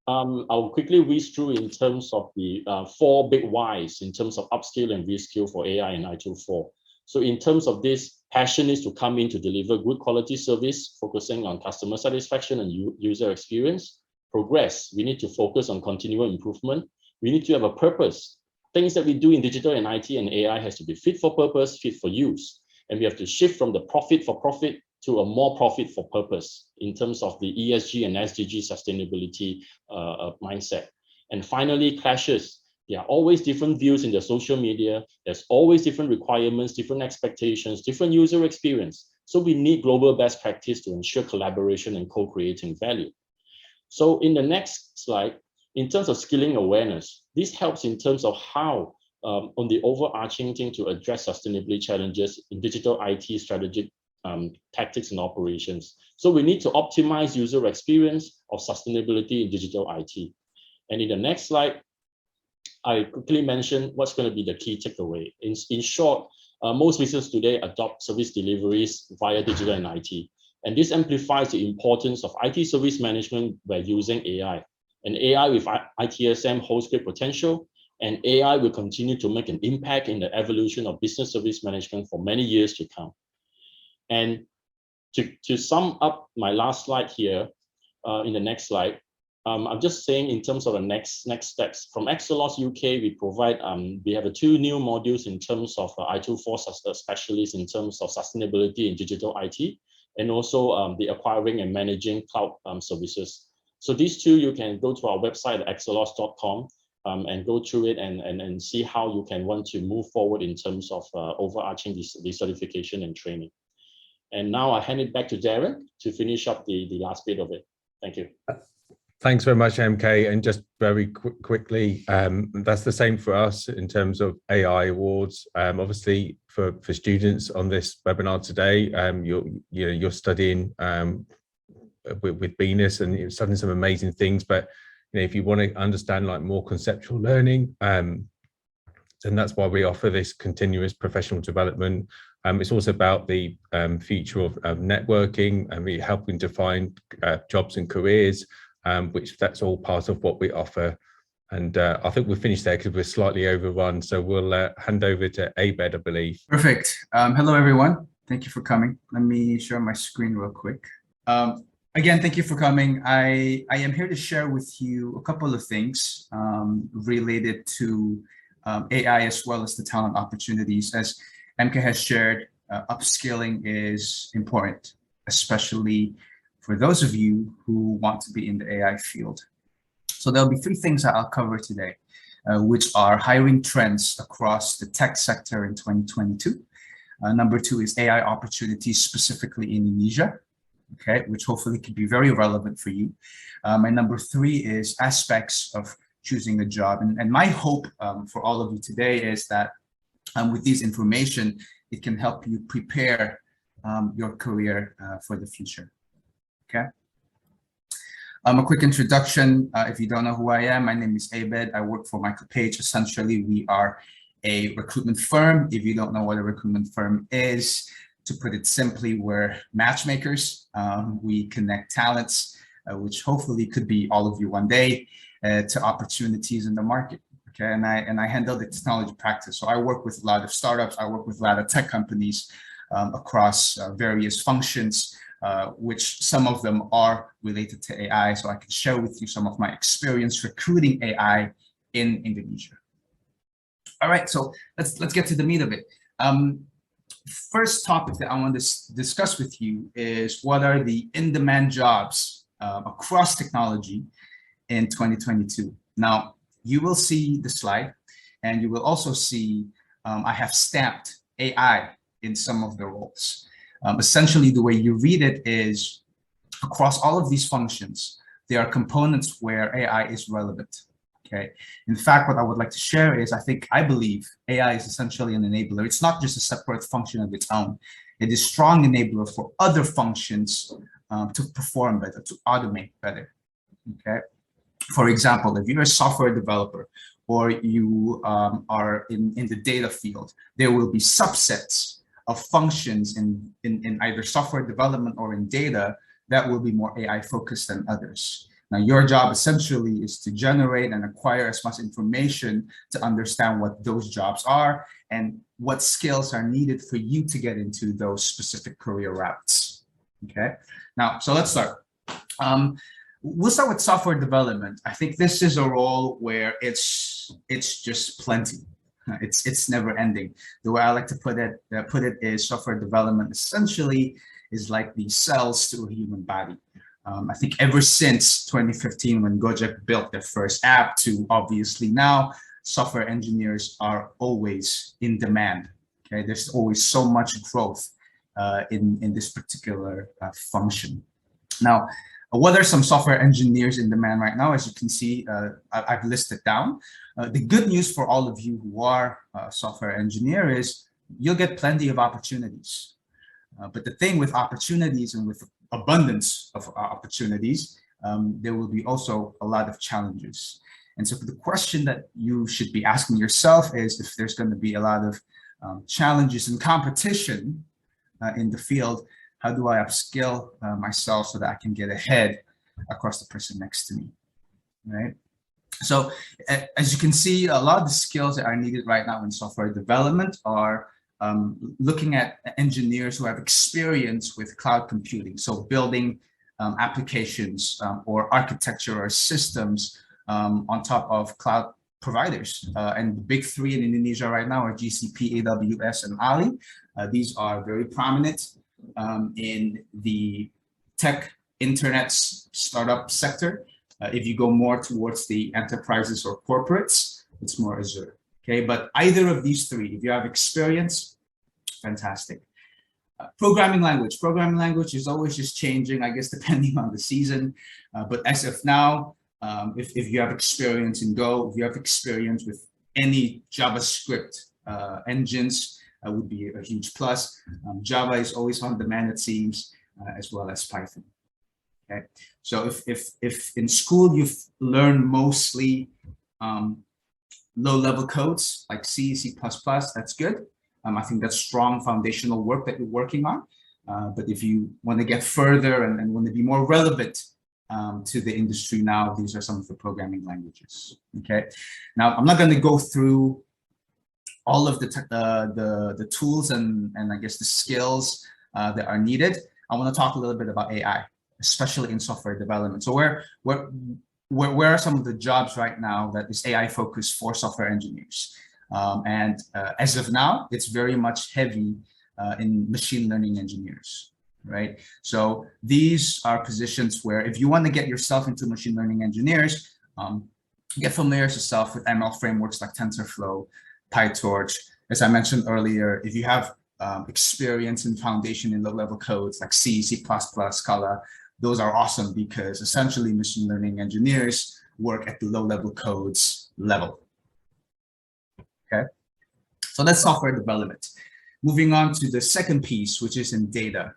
I'll quickly whiz through in terms of the 4 big whys in terms of upskill and reskill for AI and ITIL 4. So in terms of this, passion is to come in to deliver good quality service, focusing on customer satisfaction and user experience. Progress, we need to focus on continual improvement. We need to have a purpose. Things that we do in digital and IT and AI has to be fit for purpose, fit for use. And we have to shift from the profit for profit to a more profit for purpose in terms of the ESG and SDG sustainability mindset. And finally, clashes. There are always different views in the social media. There's always different requirements, different expectations, different user experience. So we need global best practice to ensure collaboration and co-creating value. So in the next slide, in terms of skilling awareness, this helps in terms of how on the overarching thing to address sustainability challenges in digital IT strategic tactics and operations. So we need to optimize user experience of sustainability in digital IT. And in the next slide, I quickly mention what's going to be the key takeaway. In short, most businesses today adopt service deliveries via digital and IT. And this amplifies the importance of IT service management by using AI. And AI with ITSM holds great potential, and AI will continue to make an impact in the evolution of business service management for many years to come. And to sum up my last slide here, in the next slide, I'm just saying in terms of the next steps. From Excelos UK, we provide, we have 2 new modules in terms of I24 specialists in terms of sustainability in digital IT, and also the acquiring and managing cloud services. So these 2, you can go to our website at excelos.com and go through it and see how you can want to move forward in terms of overarching the certification and training. And now I hand it back to Darren to finish up the last bit of it. Thank you. Thanks very much, MK. And just very quickly, that's the same for us in terms of AI awards. Obviously, for students on this webinar today, you're studying with Venus and you're studying some amazing things. But if you want to understand like more conceptual learning, then that's why we offer this continuous professional development. It's also about the future of networking, and we're helping to find jobs and careers. Which that's all part of what we offer. And I think we'll finish there because we're slightly overrun. So we'll hand over to Abed, I believe. Perfect. Hello, everyone. Thank you for coming. Let me share my screen real quick. Again, thank you for coming. I am here to share with you a couple of things related to AI as well as the talent opportunities. As MK has shared, upskilling is important, especially for those of you who want to be in the AI field. So there'll be 3 things that I'll cover today, which are hiring trends across the tech sector in 2022. Number 2 is AI opportunities specifically in Indonesia, okay, which hopefully could be very relevant for you. And number 3 is aspects of choosing a job. And my hope for all of you today is that with this information, it can help you prepare your career for the future. Okay. A quick introduction. If you don't know who I am, my name is Abed. I work for Michael Page. Essentially, we are a recruitment firm. If you don't know what a recruitment firm is, to put it simply, we're matchmakers. We connect talents, which hopefully could be all of you one day, to opportunities in the market. Okay, and I handle the technology practice. So I work with a lot of startups. I work with a lot of tech companies across various functions. Which some of them are related to AI. So I can share with you some of my experience recruiting AI in Indonesia. All right, so let's get to the meat of it. First topic that I want to discuss with you is what are the in-demand jobs across technology in 2022. Now, you will see the slide, and you will also see I have stamped AI in some of the roles. Essentially, the way you read it is across all of these functions, there are components where AI is relevant. Okay. In fact, what I would like to share is I believe AI is essentially an enabler. It's not just a separate function of its own. It is a strong enabler for other functions to perform better, to automate better. Okay. For example, if you're a software developer or you are in the data field, there will be subsets of functions in either software development or in data that will be more AI focused than others. Now, your job essentially is to generate and acquire as much information to understand what those jobs are and what skills are needed for you to get into those specific career routes. Okay, now, so let's start. We'll start with software development. I think this is a role where it's just plenty. It's never ending. The way I like to put it is software development essentially is like the cells to a human body. I think ever since 2015, when Gojek built their first app, to obviously now, software engineers are always in demand. Okay, there's always so much growth in this particular function. Now, What are some software engineers in demand right now? As you can see, I've listed down. The good news for all of you who are software engineer is you'll get plenty of opportunities. But the thing with opportunities and with abundance of opportunities, there will be also a lot of challenges. And so the question that you should be asking yourself is, if there's going to be a lot of challenges and competition in the field, how do I upskill myself so that I can get ahead across the person next to me, right? So as you can see, a lot of the skills that are needed right now in software development are looking at engineers who have experience with cloud computing. So building applications or architecture or systems on top of cloud providers. And the big three in Indonesia right now are GCP, AWS, and Ali. These are very prominent in the tech internet startup sector. If you go more towards the enterprises or corporates, it's more Azure. Okay, but either of these three, if you have experience, fantastic. Programming language is always just changing, I guess, depending on the season. But as of now, if you have experience in Go, if you have experience with any JavaScript engines, would be a huge plus. Java is always on demand, it seems, as well as Python. Okay, so if in school you've learned mostly low-level codes like C, C++, that's good. I think that's strong foundational work that you're working on. But if you want to get further and want to be more relevant to the industry now, these are some of the programming languages. Okay, now I'm not going to go through all of the tools and I guess the skills that are needed. I want to talk a little bit about AI, especially in software development. So where are some of the jobs right now that is AI focused for software engineers? As of now, it's very much heavy in machine learning engineers, right? So these are positions where if you want to get yourself into machine learning engineers, get familiar yourself with ML frameworks like TensorFlow, PyTorch. As I mentioned earlier, if you have experience and foundation in low-level codes like C, C++, Scala, those are awesome because essentially machine learning engineers work at the low-level codes level. Okay, so that's software development. Moving on to the second piece, which is in data.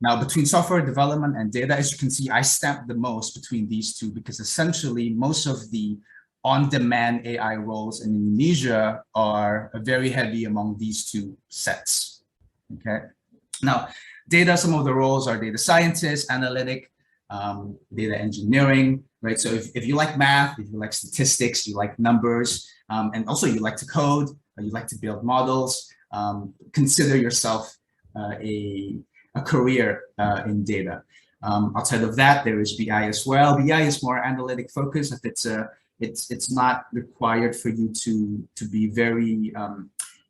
Now, between software development and data, as you can see, I stamped the most between these two because essentially most of the on-demand AI roles in Indonesia are very heavy among these two sets. Okay, now data, some of the roles are data scientist, analytic, data engineering, right? So if you like math, if you like statistics, you like numbers, and also you like to code, or you like to build models, consider yourself a career in data. Outside of that, there is BI as well. BI is more analytic focused. It's not required for you to be very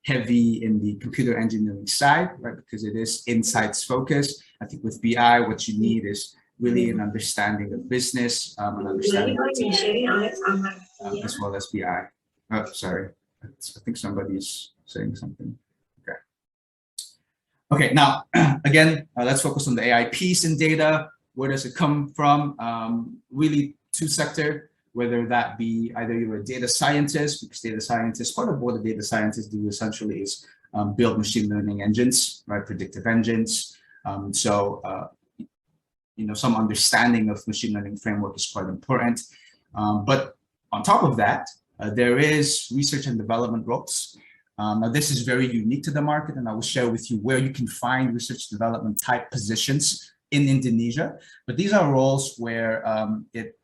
heavy in the computer engineering side, right? Because it is insights focused. I think with BI, what you need is really an understanding of business, an understanding of as well as BI. Oh, sorry. I think somebody's saying something. Okay. Okay, now, again, let's focus on the AI piece in data. Where does it come from? Really two sector, whether that be either you're a data scientist, because data scientists, part of what the data scientists do essentially is build machine learning engines, right? Predictive engines. You know, some understanding of machine learning framework is quite important. But on top of that, there is research and development roles. Now, this is very unique to the market, and I will share with you where you can find research development type positions in Indonesia. But these are roles where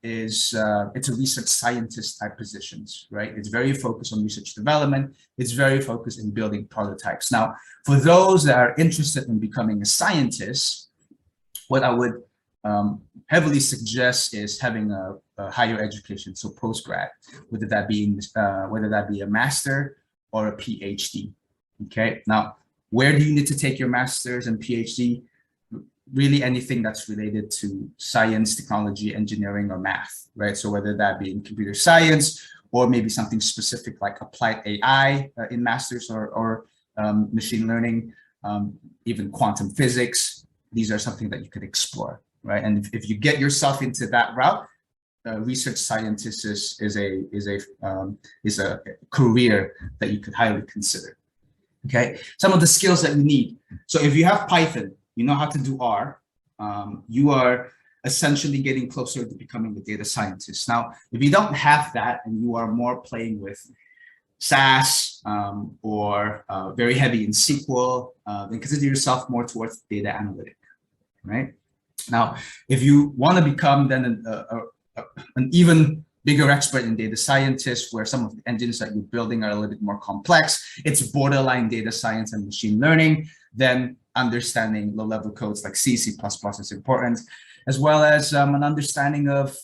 it's a research scientist type positions, right? It's very focused on research development. It's very focused in building prototypes. Now, for those that are interested in becoming a scientist, what I would heavily suggest is having a higher education, so postgrad, whether that be a master or a PhD. Okay, now where do you need to take your master's and PhD? Really anything that's related to science, technology, engineering, or math, right? So whether that be in computer science or maybe something specific like applied AI in masters or machine learning, even quantum physics, these are something that you could explore. right? And if you get yourself into that route, research scientist is a career that you could highly consider. Okay, some of the skills that you need. So if you have Python, you know how to do R, you are essentially getting closer to becoming a data scientist. Now, if you don't have that and you are more playing with SAS or very heavy in SQL, then consider yourself more towards data analytic, right? Now, if you want to become then an even bigger expert in data scientist, where some of the engines that you're building are a little bit more complex, it's borderline data science and machine learning, then understanding low-level codes like C, C++ is important, as well as an understanding of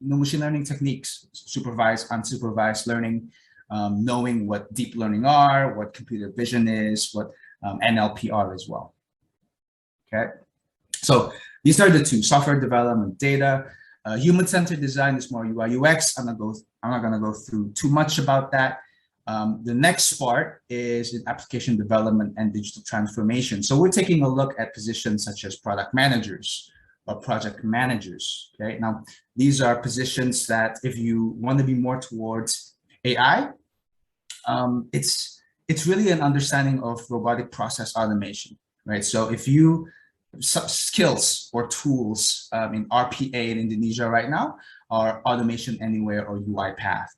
machine learning techniques, supervised, unsupervised learning, knowing what deep learning are, what computer vision is, what NLP are as well. Okay, so these are the two: software development, data. Human-centered design is more UI UX. I'm not going to go through too much about that. The next part is in application development and digital transformation. So we're taking a look at positions such as product managers or project managers. Okay, now these are positions that if you want to be more towards AI, it's really an understanding of robotic process automation, right? So if you skills or tools in RPA in Indonesia right now are automation anywhere or UiPath.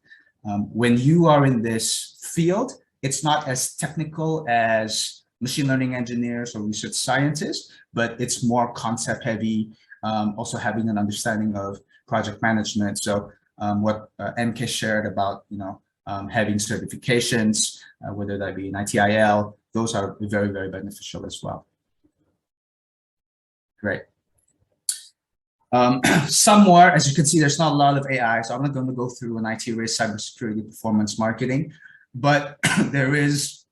When you are in this field, it's not as technical as machine learning engineers or research scientists, but it's more concept heavy, also having an understanding of project management. So what MK shared about, having certifications, whether that be in ITIL, those are very, very beneficial as well. Great. Somewhere, as you can see, there's not a lot of AI, so I'm not going to go through an IT risk, cybersecurity, performance marketing, but there is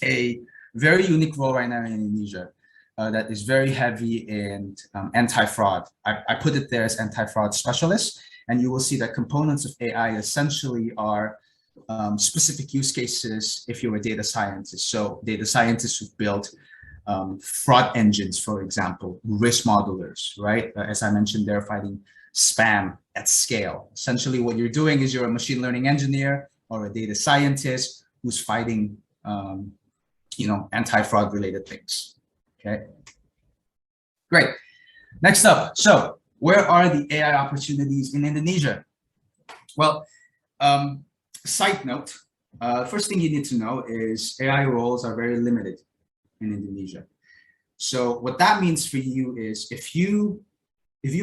a very unique role right now in Indonesia that is very heavy in anti-fraud. I put it there as anti-fraud specialist, and you will see that components of AI essentially are specific use cases if you're a data scientist. So data scientists who've built fraud engines, for example, risk modelers, right? As I mentioned, they're fighting spam at scale. Essentially, what you're doing is you're a machine learning engineer or a data scientist who's fighting, anti-fraud related things. Okay, great. Next up, so where are the AI opportunities in Indonesia? Well, side note, first thing you need to know is AI roles are very limited in Indonesia. So what that means for you is if you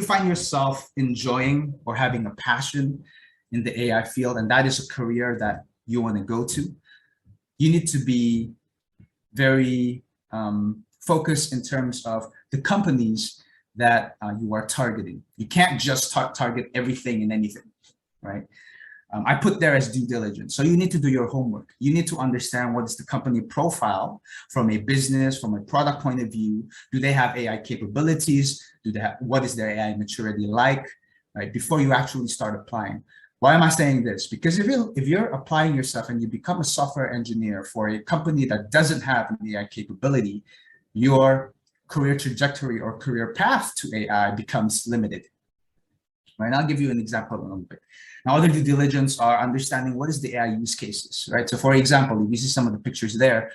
find yourself enjoying or having a passion in the AI field, and that is a career that you want to go to, you need to be very focused in terms of the companies that you are targeting. You can't just target everything and anything, right? I put there as due diligence. So you need to do your homework. You need to understand what is the company profile from a business, from a product point of view. Do they have AI capabilities? What is their AI maturity like, right? Before you actually start applying. Why am I saying this? Because if you're applying yourself and you become a software engineer for a company that doesn't have an AI capability, your career trajectory or career path to AI becomes limited. Right? I'll give you an example a little bit. Now, other due diligence are understanding what is the AI use cases, right? So for example, if you see some of the pictures there,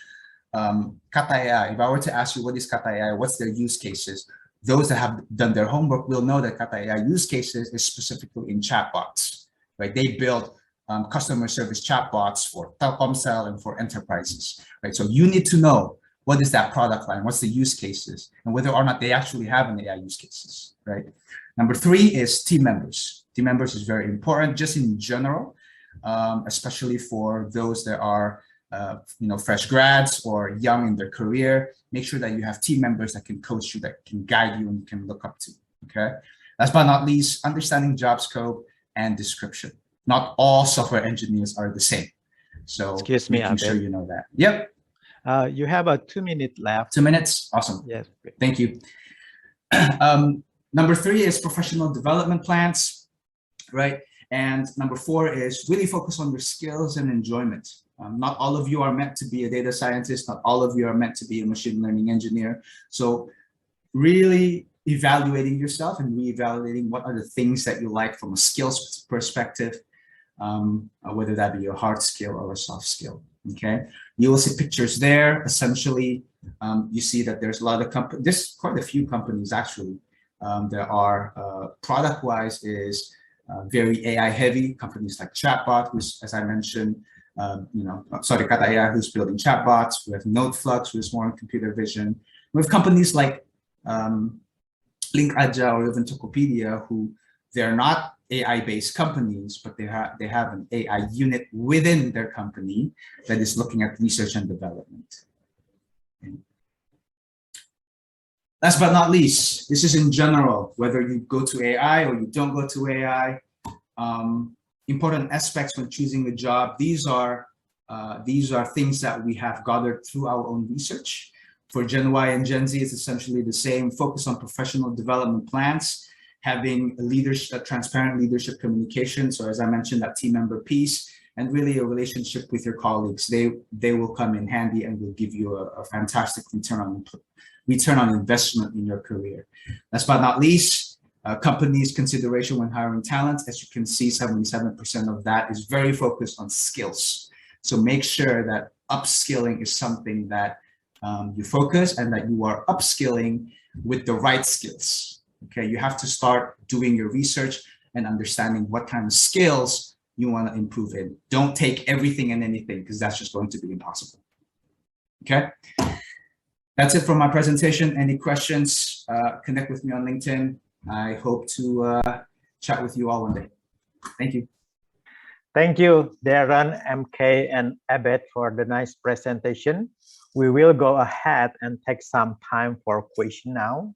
Kata AI, if I were to ask you what is Kata AI, what's their use cases? Those that have done their homework will know that Kata AI use cases is specifically in chatbots, right? They build customer service chatbots for Telkomsel and for enterprises, right? So you need to know what is that product line, what's the use cases, and whether or not they actually have an AI use cases, right? Number 3 is team members. Team members is very important just in general, especially for those that are fresh grads or young in their career. Make sure that you have team members that can coach you, that can guide you and you can look up to, okay? Last but not least, understanding job scope and description. Not all software engineers are the same. So excuse me, making sure you know that. Yep. You have a 2 minute left. 2 minutes, awesome. Yes. Thank you. Number 3 is professional development plans, right? And number 4 is really focus on your skills and enjoyment. Not all of you are meant to be a data scientist. Not all of you are meant to be a machine learning engineer. So really evaluating yourself and reevaluating what are the things that you like from a skills perspective, whether that be a hard skill or a soft skill. Okay, you will see pictures there. Essentially, you see that there's a lot of companies. There's quite a few companies actually. There are product-wise is very AI heavy. Companies like Chatbot, who's, as I mentioned, Kata AI, who's building chatbots. We have NoteFlux, who's more on computer vision. We have companies like Link Aja or even Tokopedia, who they're not AI-based companies, but they have an AI unit within their company that is looking at research and development. Okay. Last but not least, this is in general, whether you go to AI or you don't go to AI. Important aspects when choosing a job. These are things that we have gathered through our own research. For Gen Y and Gen Z, it's essentially the same. Focus on professional development plans, having a transparent leadership communication. So as I mentioned, that team member piece, and really a relationship with your colleagues. They will come in handy and will give you a fantastic return on investment in your career. Last but not least, companies' consideration when hiring talent. As you can see, 77% of that is very focused on skills. So make sure that upskilling is something that you focus and that you are upskilling with the right skills. Okay, you have to start doing your research and understanding what kind of skills you want to improve in. Don't take everything and anything, because that's just going to be impossible. Okay, that's it for my presentation. Any questions, connect with me on LinkedIn. I hope to chat with you all one day. Thank you. Thank you, Darren, MK, and Abed for the nice presentation. We will go ahead and take some time for question now.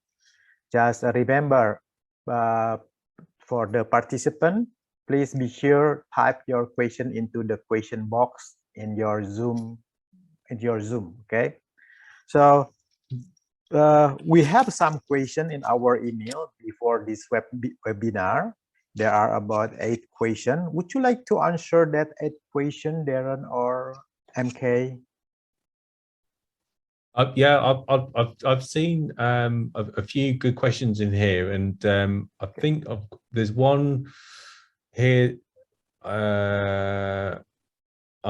Just remember, for the participant, please be sure type your question into the question box in your Zoom. Okay. So we have some question in our email before this webinar. There are about 8 questions. Would you like to answer that 8 question, Darren or MK? Yeah, I've seen a few good questions in here, and I think there's one here. I'm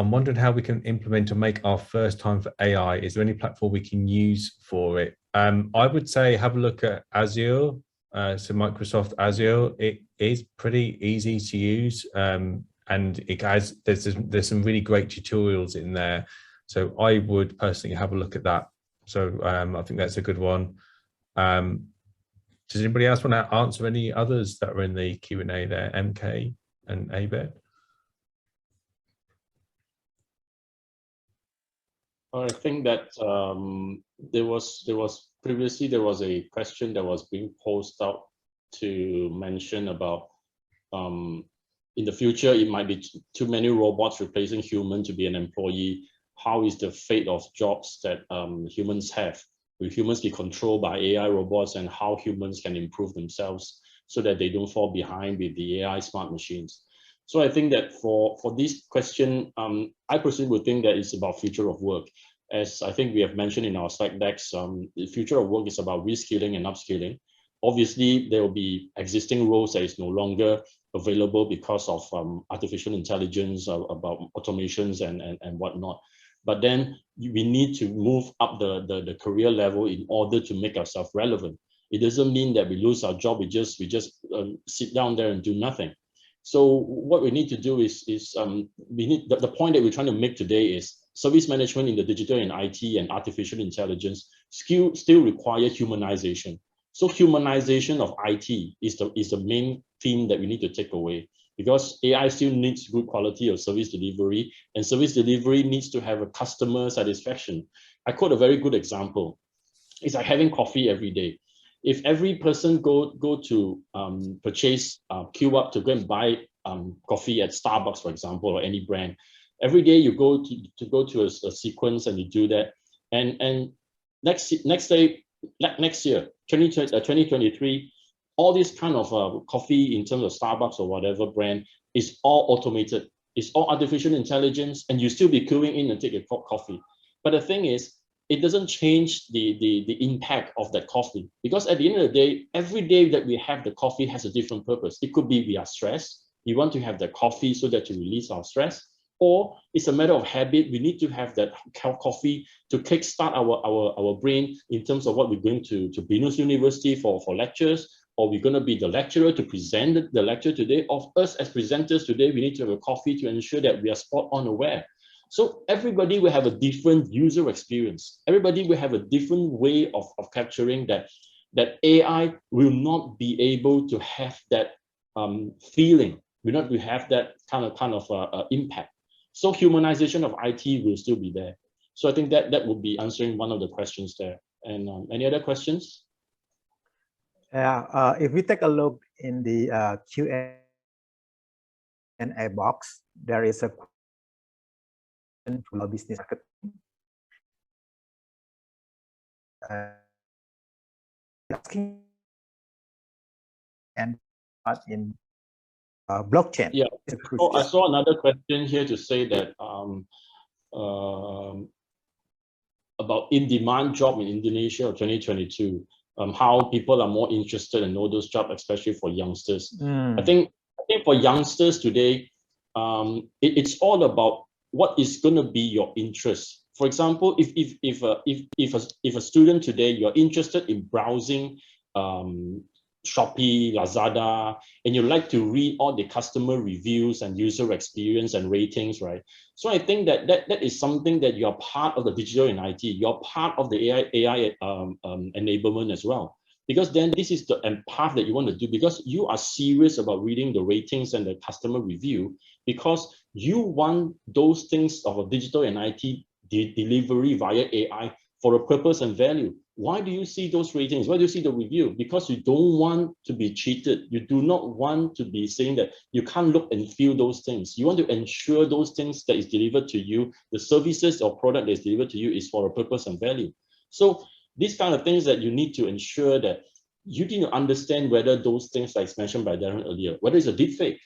wondering how we can implement or make our first time for AI. Is there any platform we can use for it? I would say have a look at Azure. So Microsoft Azure, it is pretty easy to use, and it has there's some really great tutorials in there. So I would personally have a look at that. So I think that's a good one. Does anybody else want to answer any others that are in the Q&A there, MK and Abed? I think that there was previously a question that was being posed out to mention about in the future it might be too many robots replacing humans to be an employee. How is the fate of jobs that humans have? Will humans be controlled by AI robots, and how humans can improve themselves so that they don't fall behind with the AI smart machines? So I think that for this question, I personally would think that it's about future of work. As I think we have mentioned in our slide decks, the future of work is about reskilling and upskilling. Obviously, there will be existing roles that is no longer available because of artificial intelligence, about automations and whatnot. But then we need to move up the career level in order to make ourselves relevant. It doesn't mean that we lose our job. We just sit down there and do nothing. So what we need to do is we need the point that we're trying to make today is service management in the digital and IT and artificial intelligence still require humanization. So humanization of IT is the main theme that we need to take away, because AI still needs good quality of service delivery, and service delivery needs to have a customer satisfaction. I quote a very good example. It's like having coffee every day. If every person go to purchase, queue up to go and buy coffee at Starbucks, for example, or any brand, every day you go to a sequence and you do that, and next year, 2023, all this kind of coffee in terms of Starbucks or whatever brand is all automated. It's all artificial intelligence, and you still be queuing in and take a coffee. But the thing is, it doesn't change the impact of that coffee, because at the end of the day, every day that we have the coffee has a different purpose. It could be we are stressed. We want to have the coffee so that to release our stress, or it's a matter of habit. We need to have that coffee to kickstart our brain in terms of what we're going to Binus University for lectures, or we're going to be the lecturer to present the lecture today. Of us as presenters today, we need to have a coffee to ensure that we are spot on aware. So everybody will have a different user experience. Everybody will have a different way of capturing that AI will not be able to have that feeling, will not have that kind of impact. So humanization of IT will still be there. So I think that would be answering one of the questions there. And any other questions? Yeah, if we take a look in the Q&A box, there is a question to business marketing. Asking and in blockchain. Yeah, I saw another question here to say that about in-demand job in Indonesia of 2022, how people are more interested in all those jobs, especially for youngsters. I think for youngsters today, it's all about what is going to be your interest. For example, if a student today, you're interested in browsing Shopee, Lazada, and you like to read all the customer reviews and user experience and ratings, right? So I think that is something that you're part of the digital in IT. You're part of the AI enablement as well. Because then this is the path that you want to do, because you are serious about reading the ratings and the customer review, because you want those things of a digital and IT delivery via AI for a purpose and value. Why do you see those ratings? Why do you see the review? Because you don't want to be cheated. You do not want to be saying that you can't look and feel those things. You want to ensure those things that is delivered to you, the services or product that is delivered to you, is for a purpose and value. So these kind of things that you need to ensure that you need to understand whether those things, like mentioned by Darren earlier, whether it's a deep fake.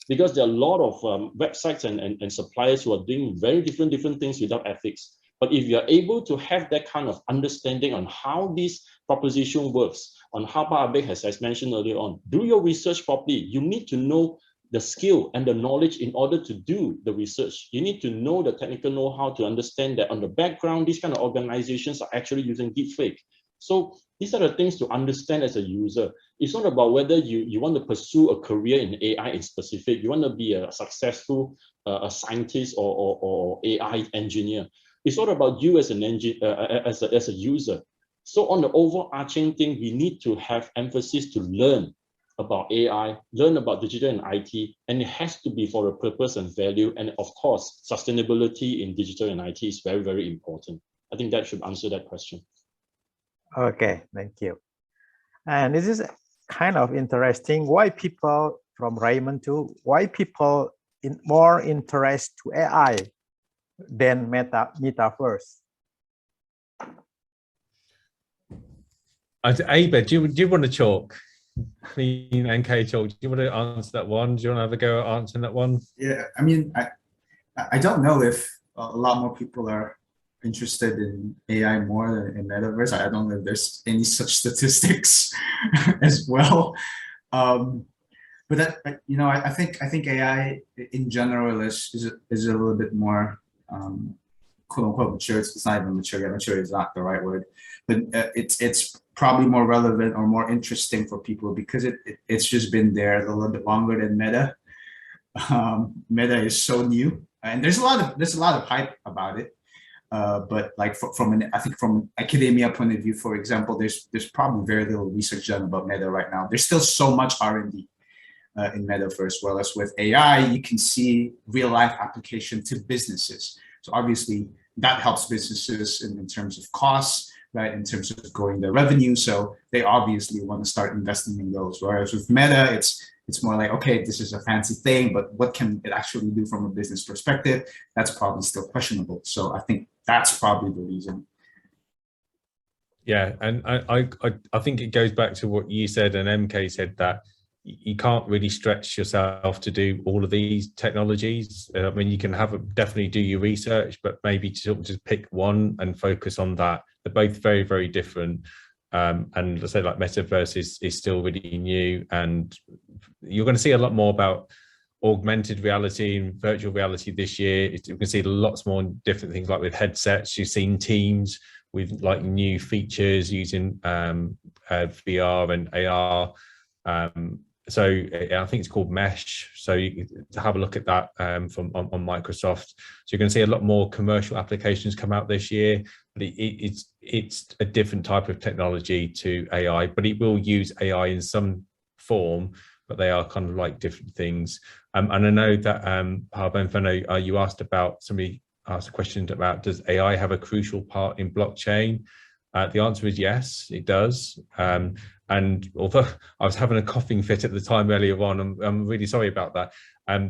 Because there are a lot of websites and suppliers who are doing very different things without ethics. But if you're able to have that kind of understanding on how this proposition works, on how Pak Abek has mentioned earlier on, do your research properly. You need to know the skill and the knowledge in order to do the research. You need to know the technical know-how to understand that on the background, these kind of organizations are actually using deepfake. So these are the things to understand as a user. It's not about whether you want to pursue a career in AI in specific. You want to be a successful a scientist or AI engineer. It's all about you as an as a user. So on the overarching thing, we need to have emphasis to learn about AI, learn about digital and IT, and it has to be for a purpose and value. And of course, sustainability in digital and IT is very, very important. I think that should answer that question. Okay, thank you. And this is kind of interesting. Why people from Raymond too? Why people more interest to AI than metaverse? Abed, do you want to talk? Clean and K talk. Do you want to answer that one? Do you want to have a go at answering that one? Yeah, I mean, I don't know if a lot more people are interested in AI more than in metaverse. I don't know if there's any such statistics as well. But that, you know, I think AI in general is a little bit more quote unquote mature. It's not even mature yet. Mature is not the right word, but it's probably more relevant or more interesting for people because it's just been there a little bit longer than Meta. Meta is so new, and there's a lot of hype about it. But like from an academia point of view, for example, there's probably very little research done about Meta right now. There's still so much R&D in Metaverse, whereas with AI, you can see real life application to businesses. So obviously that helps businesses in terms of costs, right? In terms of growing their revenue. So they obviously want to start investing in those. Whereas with Meta, it's more like, okay, this is a fancy thing, but what can it actually do from a business perspective? That's probably still questionable. So I think that's probably the reason. Yeah, and I think it goes back to what you said and MK said, that you can't really stretch yourself to do all of these technologies. I mean, you can definitely do your research, but maybe just pick one and focus on that. They're both very, very different. And let's say like metaverse is still really new, and you're going to see a lot more about augmented reality and virtual reality this year. You can see lots more different things, like with headsets. You've seen teams with like new features using VR and AR. So I think it's called Mesh. So you to have a look at that on Microsoft. So you're going to see a lot more commercial applications come out this year. But it's a different type of technology to AI, but it will use AI in some form. But they are kind of like different things. And I know that Harben Fano, you asked about, somebody asked a question about, does AI have a crucial part in blockchain? The answer is yes, it does. And although I was having a coughing fit at the time earlier on, I'm really sorry about that.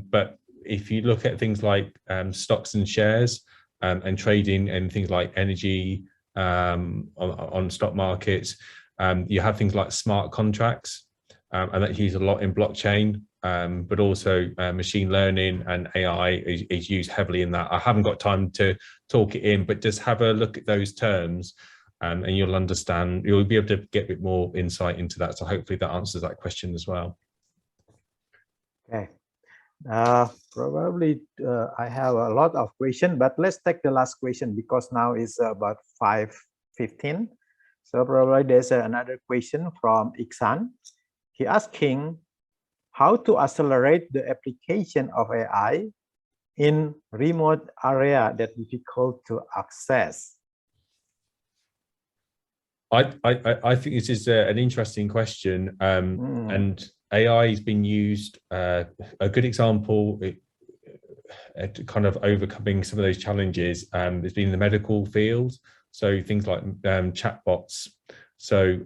But if you look at things like stocks and shares and trading and things like energy on stock markets, you have things like smart contracts, and that's used a lot in blockchain, but also machine learning and AI is used heavily in that. I haven't got time to talk it in, but just have a look at those terms. And you'll understand, you'll be able to get a bit more insight into that. So hopefully that answers that question as well. Okay. Probably I have a lot of questions, but let's take the last question because now it's about 5:15. So probably there's another question from Iksan. He asking how to accelerate the application of AI in remote area that difficult to access. I think this is an interesting question, and AI has been used. A good example, at kind of overcoming some of those challenges, has been in the medical field. So things like chatbots. So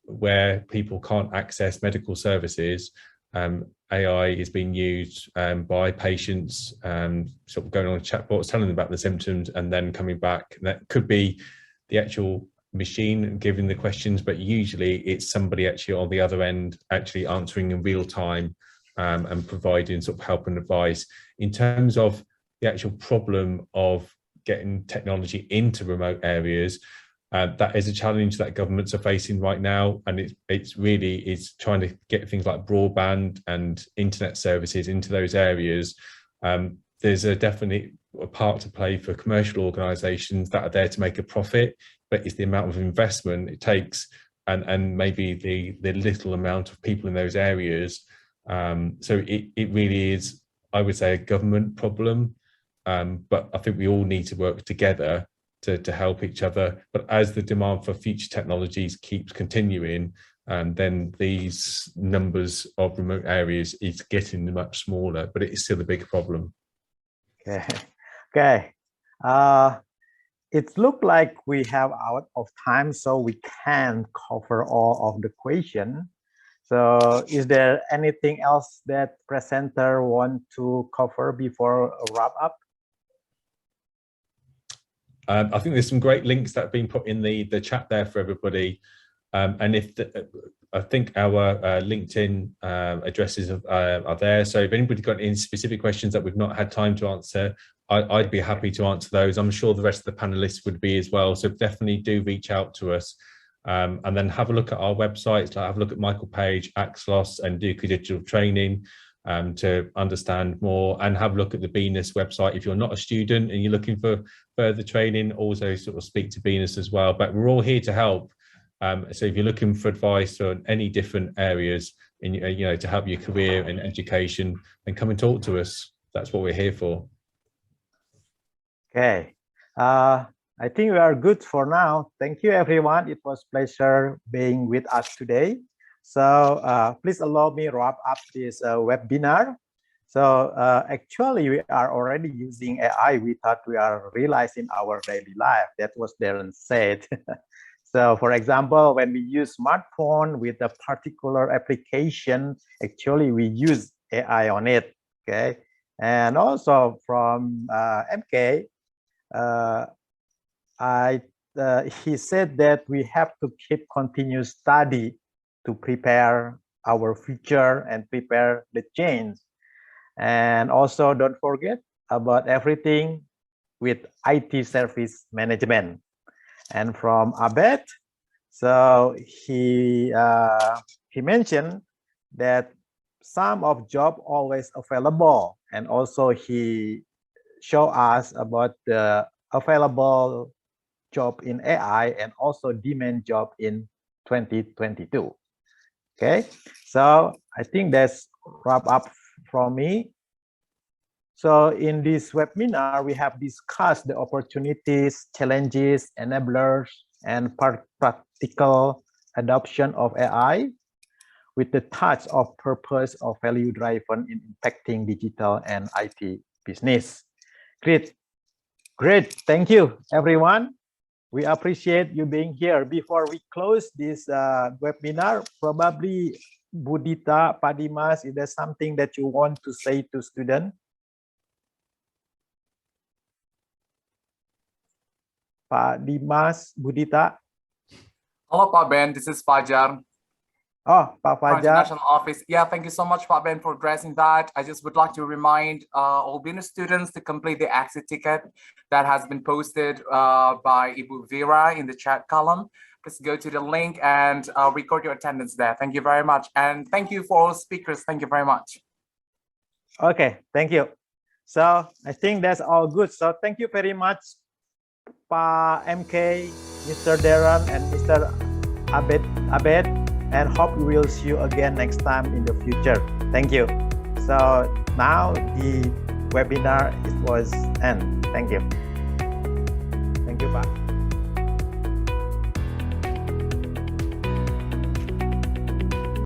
where people can't access medical services, AI is being used by patients, sort of going on chatbots, telling them about the symptoms, and then coming back. And that could be the actual machine giving the questions, but usually it's somebody actually on the other end actually answering in real time and providing sort of help and advice. In terms of the actual problem of getting technology into remote areas, that is a challenge that governments are facing right now, and it's really trying to get things like broadband and internet services into those areas. There's definitely a part to play for commercial organizations that are there to make a profit, but it's the amount of investment it takes and maybe the little amount of people in those areas. So it really is, I would say, a government problem, but I think we all need to work together to help each other. But as the demand for future technologies keeps continuing, then these numbers of remote areas is getting much smaller, but it is still a big problem. Okay. It looks like we have out of time, so we can't cover all of the questions. So is there anything else that presenter want to cover before wrap up? I think there's some great links that have been put in the chat there for everybody. And I think our LinkedIn addresses are there. So if anybody got any specific questions that we've not had time to answer, I'd be happy to answer those. I'm sure the rest of the panelists would be as well. So definitely do reach out to us. And then have a look at our websites, like have a look at Michael Page, Axelos and Duke Digital Training to understand more, and have a look at the Venus website. If you're not a student and you're looking for further training, also sort of speak to Venus as well. But we're all here to help. So if you're looking for advice on any different areas in, to help your career and education, then come and talk to us. That's what we're here for. Okay. I think we are good for now. Thank you, everyone. It was a pleasure being with us today. So please allow me to wrap up this webinar. So actually, we are already using AI. We thought we are realizing our daily life. That was Darren said. So for example, when we use smartphone with a particular application, actually we use AI on it, okay? And also from MK, he said that we have to keep continuous study to prepare our future and prepare the change. And also don't forget about everything with IT service management. And from Abed, so he mentioned that some of job always available, and also he show us about the available job in AI and also demand job in 2022. Okay, so I think that's wrap up from me. So in this webinar, we have discussed the opportunities, challenges, enablers, and practical adoption of AI with the touch of purpose of value-driven in impacting digital and IT business. Great. Thank you, everyone. We appreciate you being here. Before we close this webinar, probably Budita, Pak Dimas, is there something that you want to say to students? Pak Dimas, Budita. Hello, Pak Ben. This is Fajar. Oh, Pak From Fajar. International Office. Yeah, thank you so much, Pak Ben, for addressing that. I just would like to remind all business students to complete the exit ticket that has been posted by Ibu Vera in the chat column. Please go to the link and record your attendance there. Thank you very much. And thank you for all speakers. Thank you very much. Okay, thank you. So I think that's all good. So thank you very much, Pak MK, Mr. Darren, and Mr. Abed, and hope we will see you again next time in the future. Thank you. So now the webinar was end. Thank you. Thank you, Pak.